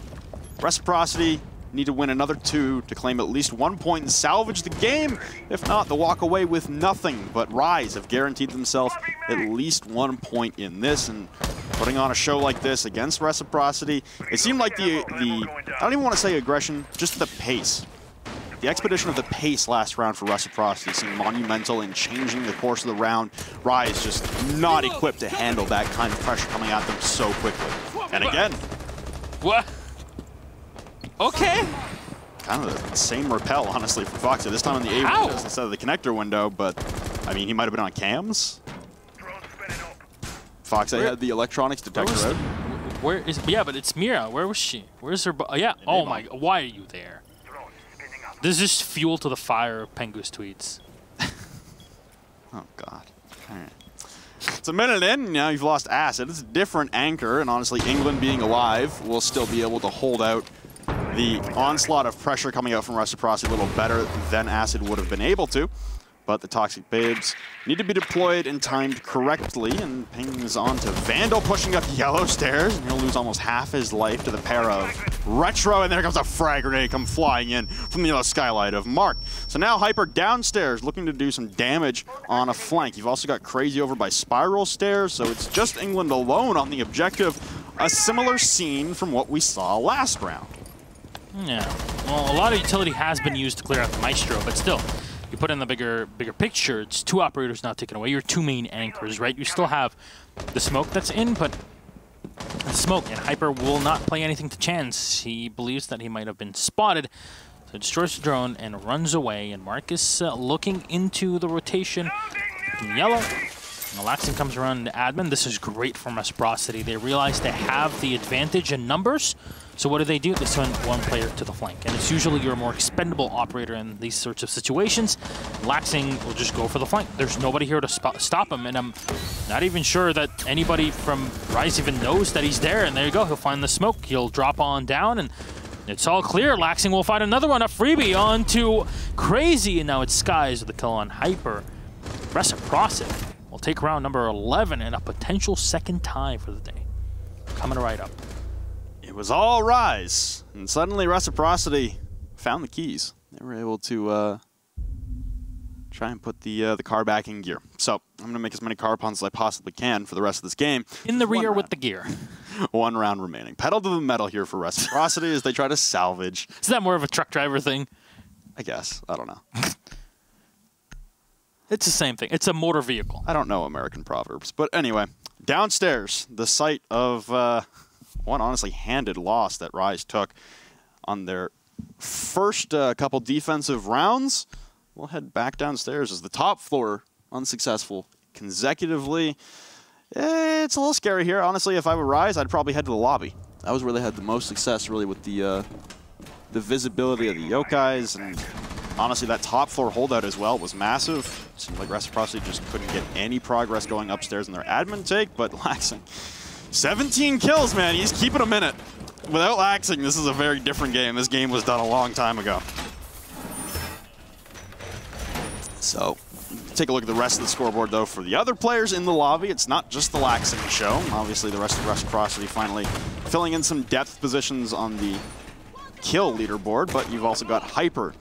Reciprocity need to win another 2 to claim at least 1 point and salvage the game. If not, they'll walk away with nothing. But Rise have guaranteed themselves at least 1 point in this, and putting on a show like this against Reciprocity, it seemed like I don't even want to say aggression, just the pace. The expedition of the pace last round for Reciprocity seemed monumental in changing the course of the round. Rise just not equipped to handle that kind of pressure coming at them so quickly. And again. What? Okay. Kind of the same repel, honestly, from Foxy. This time on the A windows instead of the connector window, but, I mean, he might have been on cams. Foxy had the electronics detector out. Where is... Yeah, but it's Mira. Where was she? Where's her... Yeah. Oh, my... Why are you there? This is just fuel to the fire of Pengu's tweets. Oh, God. All right. It's a minute in, now you've lost Acid. It's a different anchor, and honestly, England being alive will still be able to hold out the onslaught of pressure coming out from Reciprocity a little better than Acid would have been able to. But the Toxic Babes need to be deployed and timed correctly, and pings on to Vandal pushing up yellow stairs, and he'll lose almost half his life to the pair of Retro, and there comes a frag grenade come flying in from the yellow skylight of Mark. So now Hyper downstairs looking to do some damage on a flank. You've also got Crazy over by Spiral Stairs, so it's just England alone on the objective. A similar scene from what we saw last round. Yeah, well, a lot of utility has been used to clear out the Maestro, but still, you put in the bigger picture, it's 2 operators now taken away, your 2 main anchors, right? You still have the smoke that's in, but the smoke, and Hyper will not play anything to chance. He believes that he might have been spotted, so destroys the drone and runs away, and Marcus looking into the rotation in yellow. Laxing comes around to admin. This is great from Reciprocity. They realize they have the advantage in numbers, so what do? They send one player to the flank, and it's usually your more expendable operator in these sorts of situations. Laxing will just go for the flank. There's nobody here to stop him, and I'm not even sure that anybody from Rise even knows that he's there, and there you go. He'll find the smoke. He'll drop on down, and it's all clear. Laxing will find another one, a freebie onto Crazy, and now it's Skies with the kill on Hyper. Reciprocity will take round number 11 and a potential second tie for the day. Coming right up. It was all Rise, and suddenly Reciprocity found the keys. They were able to try and put the car back in gear. So I'm going to make as many car puns as I possibly can for the rest of this game. In the rear with the gear. 1 round remaining. Pedal to the metal here for Reciprocity as they try to salvage. Is that more of a truck driver thing? I guess. I don't know. It's the same thing. It's a motor vehicle. I don't know American proverbs. But anyway, downstairs, the site of one honestly handed loss that Rise took on their first couple defensive rounds. We'll head back downstairs as the top floor unsuccessful consecutively. It's a little scary here. Honestly, if I were Rise, I'd probably head to the lobby. That was where they had the most success, really, with the visibility of the yokais, and honestly, that top floor holdout as well was massive. Seemed like Reciprocity just couldn't get any progress going upstairs in their admin take, but Laxing, 17 kills, man. He's keeping them in it. Without Laxing, this is a very different game. This game was done a long time ago. So, take a look at the rest of the scoreboard, though, for the other players in the lobby. It's not just the Laxing show. Obviously, the rest of Reciprocity finally filling in some depth positions on the kill leaderboard, but you've also got Hyper.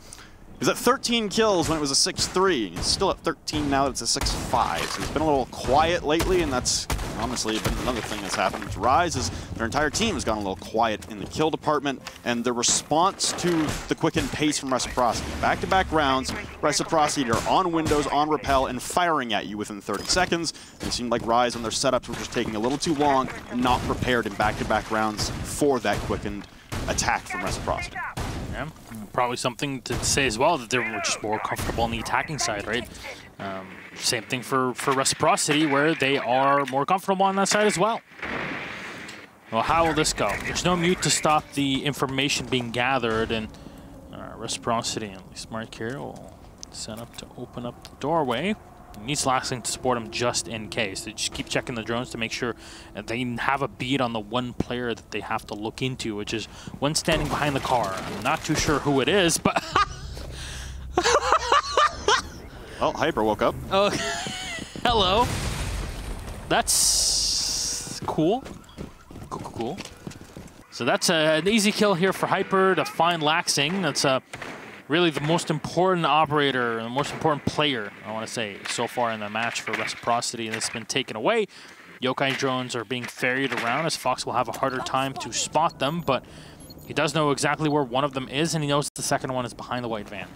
He's at 13 kills when it was a 6-3. He's still at 13 now that it's a 6-5. So he's been a little quiet lately, and that's honestly been another thing that's happened with Rise is their entire team has gone a little quiet in the kill department, and the response to the quickened pace from Reciprocity. Back-to-back rounds, Reciprocity are on windows, on rappel, and firing at you within 30 seconds. And it seemed like Rise and their setups were just taking a little too long and not prepared in back-to-back rounds for that quickened attack from Reciprocity. Yeah, probably something to say as well, that they were just more comfortable on the attacking side, right? Same thing for Reciprocity, where they are more comfortable on that side as well. Well, how will this go? There's no mute to stop the information being gathered, and Reciprocity, at least Mark here, will set up to open up the doorway. He needs Laxing to support him just in case. They just keep checking the drones to make sure that they have a beat on the one player that they have to look into, which is one standing behind the car. I'm not too sure who it is, but... Well, Hyper woke up. Oh, hello. That's cool. Cool. So that's an easy kill here for Hyper to find Laxing. That's really the most important operator, the most important player, I want to say, so far in the match for Reciprocity, and it's been taken away. Yokai drones are being ferried around, as Fox will have a harder time to spot them, but he does know exactly where one of them is, and he knows the second one is behind the white van.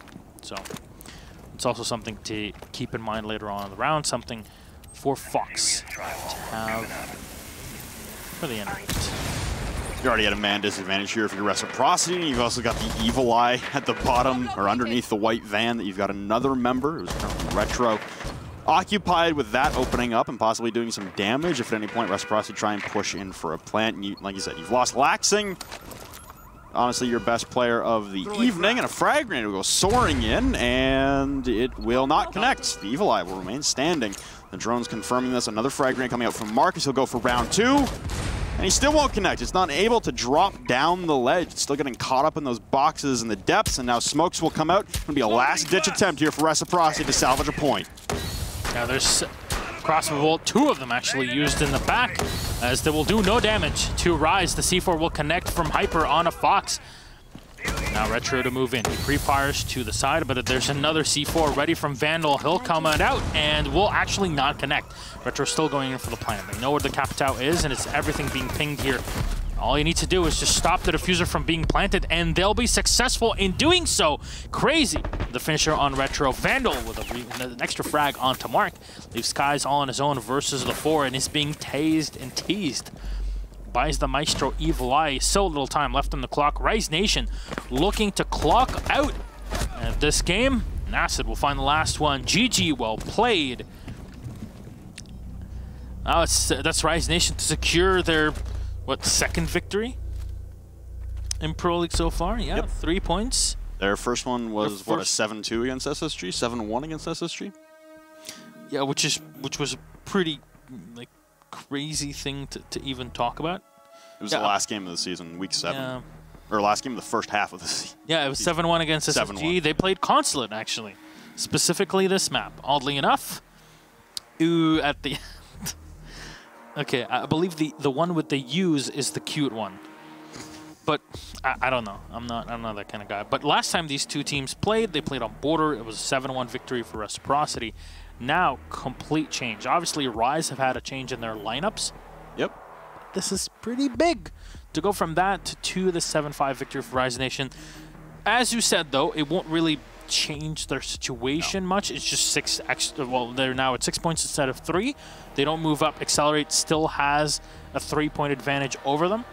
So it's also something to keep in mind later on in the round, something for Fox to have for the end of it. You already had a man disadvantage here for your Reciprocity. You've also got the Evil Eye at the bottom, or underneath the white van, that you've got another member who's currently Retro, occupied with that opening up and possibly doing some damage if at any point Reciprocity try and push in for a plant. And you, like you said, you've lost Laxing, honestly your best player of the evening, and a frag grenade will go soaring in, and it will not connect. The Evil Eye will remain standing. The drone's confirming this. Another frag grenade coming out from Marcus. He'll go for round 2. And he still won't connect. It's not able to drop down the ledge. It's still getting caught up in those boxes in the depths, and now smokes will come out. It's going to be a last-ditch attempt here for Reciprocity to salvage a point. Now there's crossbow bolt, 2 of them actually used in the back, as they will do no damage to Rise. The C4 will connect from Hyper on a Fox. Now Retro to move in. He pre-fires to the side, but there's another C4 ready from Vandal. He'll come out and will actually not connect. Retro still going in for the plant. They know where the Capitao is, and it's everything being pinged here. All you need to do is just stop the diffuser from being planted, and they'll be successful in doing so. Crazy. The finisher on Retro. Vandal with an extra frag onto Mark. Leaves Skies all on his own versus the 4, and is being tased and teased. Buys the Maestro Evil Eye. So little time left on the clock. Rise Nation looking to clock out this game. Acid will find the last one. GG, well played. Now that's Rise Nation to secure their, what, 2nd victory in Pro League so far? Yeah, yep. 3 points. Their first one was, what, a 7-2 against SSG? 7-1 against SSG? Yeah, which was a pretty, like, crazy thing to even talk about. It was the last game of the season, week 7. Yeah. Or last game of the first half of the season. Yeah, it was 7-1 against SSG. They played Consulate, actually. Specifically this map. Oddly enough, at the... Okay, I believe the one with the U's is the cute one. But I don't know. I'm not that kind of guy. But last time these two teams played, they played on Border. It was a 7-1 victory for Reciprocity. Now, complete change. Obviously, Rise have had a change in their lineups. Yep. This is pretty big to go from that to the 7-5 victory for Rise Nation. As you said, though, it won't really change their situation much. It's just 6 extra. Well, they're now at 6 points instead of 3. They don't move up. Excelerate still has a 3-point advantage over them.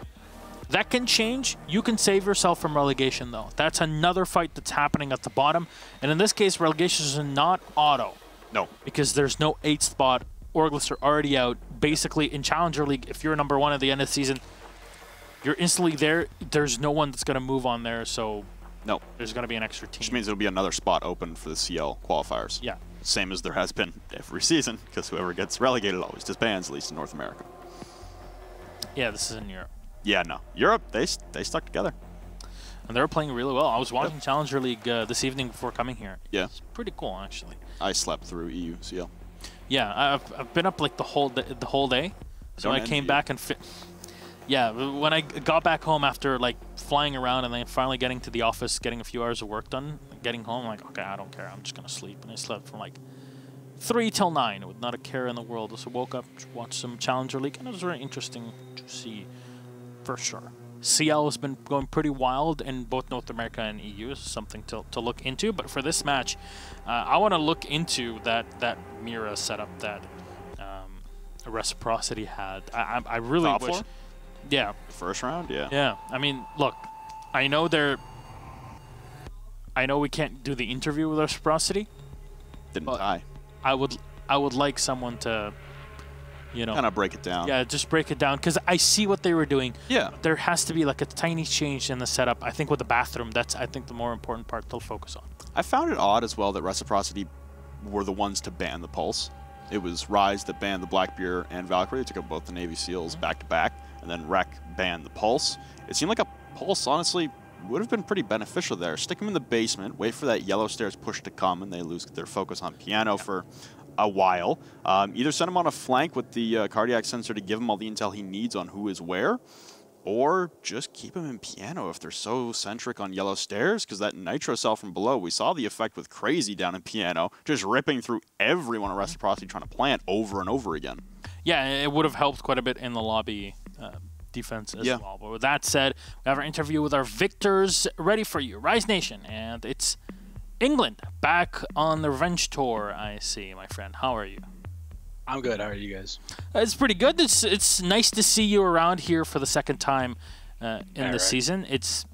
That can change. You can save yourself from relegation, though. That's another fight that's happening at the bottom. And in this case, relegation is not auto. No. Because there's no 8th spot. Orglis are already out. Basically, in Challenger League, if you're number 1 at the end of the season, you're instantly there. There's no one that's going to move on there, so no, there's going to be an extra team. Which means there'll be another spot open for the CL qualifiers. Yeah. Same as there has been every season, because whoever gets relegated always disbands, at least in North America. Yeah, this is in Europe. Yeah, no. Europe, they stuck together. And they're playing really well. I was watching Challenger League this evening before coming here. Yeah. It's pretty cool, actually. I slept through EU CL. Yeah, I've been up like the whole day. So I came back and yeah, when I got back home after like flying around and then finally getting to the office, getting a few hours of work done, getting home, I'm like, okay, I don't care. I'm just gonna sleep. And I slept from like 3 till 9 with not a care in the world. So I woke up, watched some Challenger League, and it was very interesting to see, for sure. CL has been going pretty wild in both North America and EU, so something to look into. But for this match, I want to look into that Mira setup that Reciprocity had. I really wish. Yeah. First round, yeah. Yeah. I mean, look, I know we can't do the interview with Reciprocity. Didn't die. I would like someone to, you know, kind of break it down. Yeah, just break it down, because I see what they were doing. Yeah. There has to be like a tiny change in the setup. I think with the bathroom, that's, I think, the more important part they'll focus on. I found it odd as well that Reciprocity were the ones to ban the Pulse. It was Rise that banned the Blackbeard and Valkyrie. They took up both the Navy SEALs back to back, and then Rec banned the Pulse. It seemed like a Pulse, honestly, would have been pretty beneficial there. Stick them in the basement, wait for that yellow stairs push to come, and they lose their focus on piano for a while. Either send him on a flank with the cardiac sensor to give him all the intel he needs on who is where, or just keep him in piano if they're so centric on yellow stairs, because that nitro cell from below, we saw the effect with Crazy down in piano, just ripping through everyone at Reciprocity trying to plant over and over again. Yeah, it would have helped quite a bit in the lobby defense as well. But with that said, we have our interview with our victors ready for you. Rise Nation, and it's England back on the revenge tour, I see, my friend. How are you? I'm good. How are you guys? It's pretty good. It's nice to see you around here for the second time in the season. It's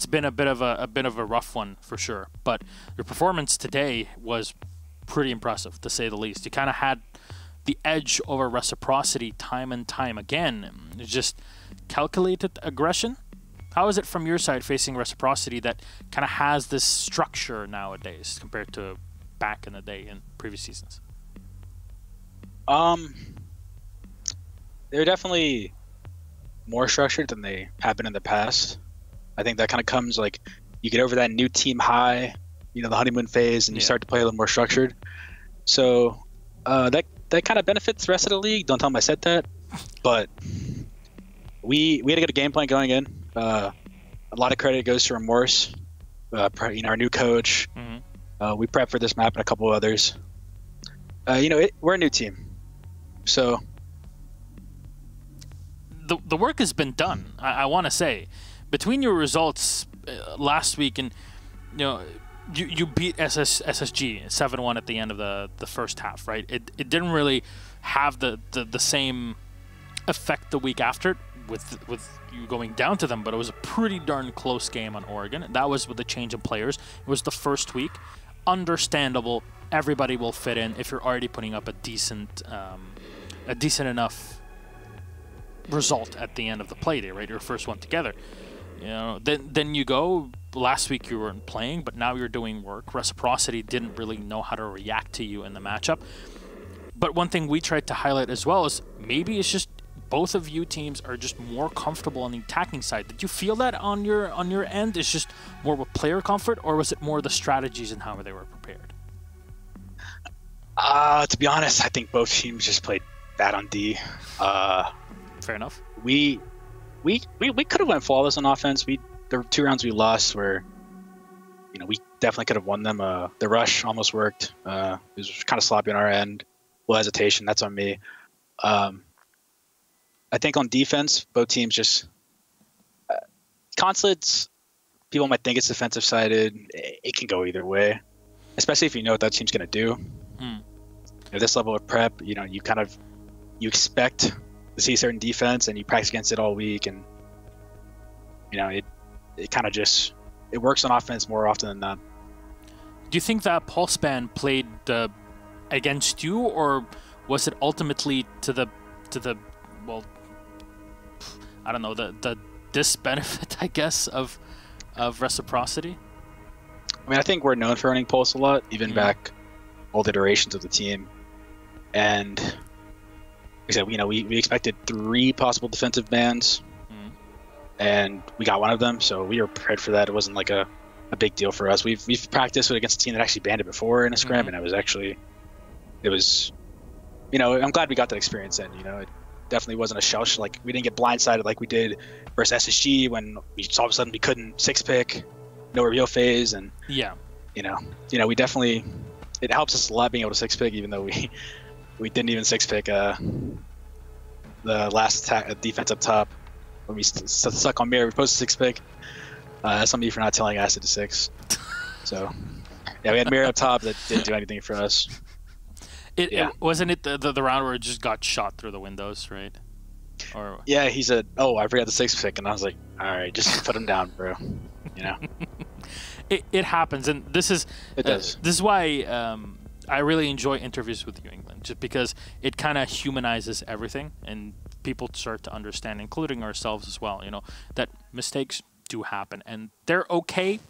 been a bit of a rough one for sure, but your performance today was pretty impressive, to say the least. You kind of had the edge over Reciprocity time and time again. It's just calculated aggression. How is it from your side facing Reciprocity that kind of has this structure nowadays compared to back in the day in previous seasons? They're definitely more structured than they have been in the past. I think that kind of comes like you get over that new team high, you know, the honeymoon phase, and you start to play a little more structured. So that kind of benefits the rest of the league. Don't tell them I said that, but we had to get a game plan going in. A lot of credit goes to Remorse, you know, our new coach. We prepped for this map and a couple of others. You know, we're a new team, so the work has been done. I want to say, between your results last week and you beat SSG 7-1 at the end of the first half, right? It didn't really have the same effect the week after with you going down to them, but it was a pretty darn close game on Oregon. That was with the change of players. It was the first week. Understandable. Everybody will fit in if you're already putting up a decent enough result at the end of the play day, right? Your first one together. You know, then you go. Last week you weren't playing, but now you're doing work. Reciprocity didn't really know how to react to you in the matchup. But one thing we tried to highlight as well is maybe it's just both of you teams are just more comfortable on the attacking side. Did you feel that on your end? It's just more with player comfort, or was it more the strategies and how they were prepared? To be honest, I think both teams just played bad on D. Fair enough. We could have went flawless on offense. The 2 rounds we lost were, you know, we definitely could have won them. The rush almost worked. It was kind of sloppy on our end. Little hesitation. That's on me. I think on defense, both teams just consulates. People might think it's defensive sided. It can go either way, especially if you know what that team's going to do. At this level of prep, you know, you expect to see certain defense, and you practice against it all week, and you know it kind of just it works on offense more often than not. Do you think that pulse band played against you, or was it ultimately to the well, I don't know, the disbenefit, I guess, of Reciprocity? I mean, I think we're known for running pulse a lot, even back old iterations of the team, and like I said, you know, we expected 3 possible defensive bans, and we got one of them, so we were prepared for that. It wasn't like a big deal for us. We've practiced against a team that actually banned it before in a scrim, and it was, you know, I'm glad we got that experience in. You know, it definitely wasn't a shell. Like, we didn't get blindsided like we did versus SSG when all of a sudden we couldn't 6-pick, no reveal phase, and you know, we definitely, it helps us a lot being able to 6-pick, even though we didn't even 6-pick the last defense up top when we stuck on mirror. We supposed to 6-pick. That's on me for not telling Acid to 6. So yeah, we had mirror up top that didn't do anything for us. Wasn't it the round where it just got shot through the windows, right? Or yeah, he said, "Oh, I forgot the 6-pick," and I was like, "All right, just put him down, bro." You know, it happens, and this is does. This is why I really enjoy interviews with New England, just because it kind of humanizes everything, and people start to understand, including ourselves as well. You know, that mistakes do happen, and they're okay.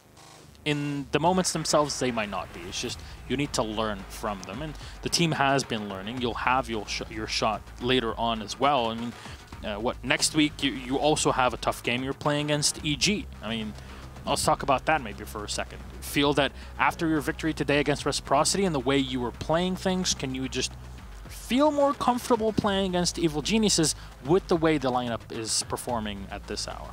In the moments themselves, they might not be. It's just you need to learn from them, and the team has been learning. You'll have your shot later on as well. I mean, next week you also have a tough game. You're playing against EG. I mean, let's talk about that maybe for a second. Feel that after your victory today against Reciprocity and the way you were playing things, can you just feel more comfortable playing against Evil Geniuses with the way the lineup is performing at this hour?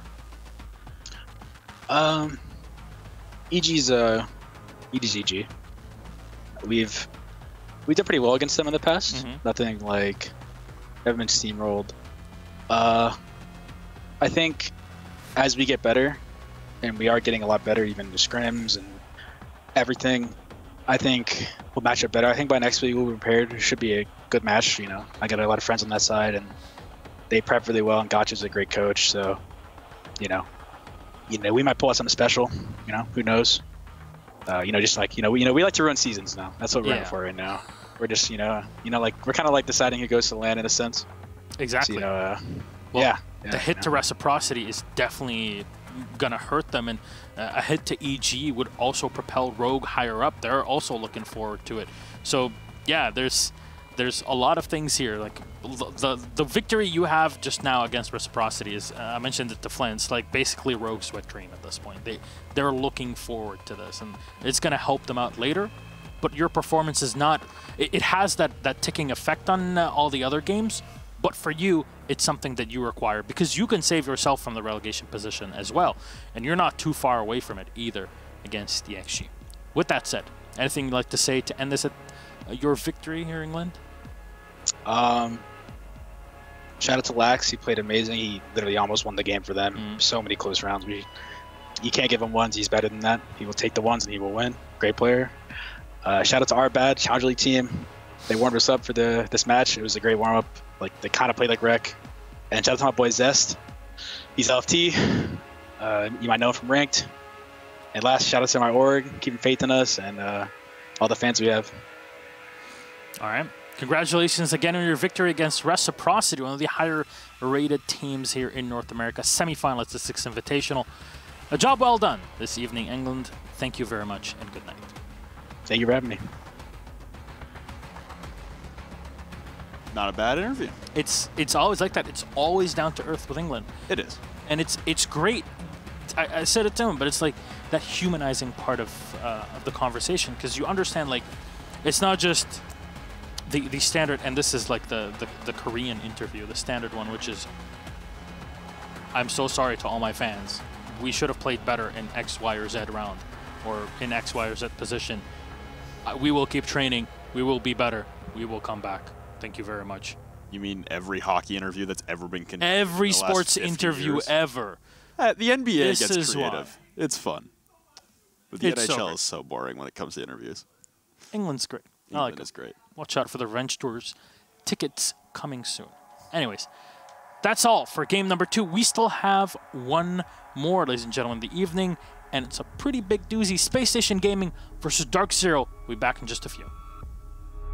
EG's EG. We did pretty well against them in the past. Nothing like haven't been steamrolled. I think as we get better, and we are getting a lot better, even the scrims and everything, I think we'll match up better. I think by next week we'll be prepared. It should be a good match. You know, I got a lot of friends on that side, and they prep really well. And Gotcha's a great coach, so you know, we might pull out something special. You know, who knows? You know, just like we like to run seasons now. That's what we're in for right now. We're just like we're kind of like deciding who goes to LAN in a sense. Exactly. So, the hit to Reciprocity is definitely gonna hurt them, and a hit to EG would also propel Rogue higher up. They're also looking forward to it. So yeah, there's there's a lot of things here. Like the victory you have just now against Reciprocity is, I mentioned it to Flynn, it's like basically Rogue's wet dream at this point. They're looking forward to this, and it's going to help them out later. But your performance is not, it has that ticking effect on all the other games, but for you, it's something that you require because you can save yourself from the relegation position as well, and you're not too far away from it either against the ExG. With that said, anything you'd like to say to end this at your victory here, England? Shout out to Lax. He played amazing. He literally almost won the game for them. So many close rounds. You can't give him ones. He's better than that. He will take the ones and he will win. Great player. Shout out to our bad Challenger League team. They warmed us up for this match. It was a great warm up. Like they kind of played like rec. And shout out to my boy Zest. He's LFT. You might know him from Ranked. And last, shout out to my org, keeping faith in us and all the fans we have. All right. Congratulations again on your victory against Reciprocity, one of the higher-rated teams here in North America. Semi-finalists, the 6th Invitational. A job well done this evening, England. Thank you very much, and good night. Thank you for having me. Not a bad interview. It's always like that. It's always down to earth with England. It is. And it's great. I said it to him, but it's like that humanizing part of the conversation, because you understand, like, it's not just the standard, and this is like the Korean interview, the standard one, which is, I'm so sorry to all my fans. We should have played better in X, Y, or Z round, or in X, Y, or Z position. We will keep training. We will be better. We will come back. Thank you very much. You mean every hockey interview that's ever been conducted? Every sports interview ever. The NBA This gets is creative. why. It's fun. But the It's so NHL great. is so boring when it comes to interviews. England's great. I like England it. is great. Watch out for the Revenge Tours. Tickets coming soon. Anyways, that's all for game number 2. We still have one more, ladies and gentlemen, the evening, and it's a pretty big doozy. Space Station Gaming versus Dark Zero. We'll be back in just a few.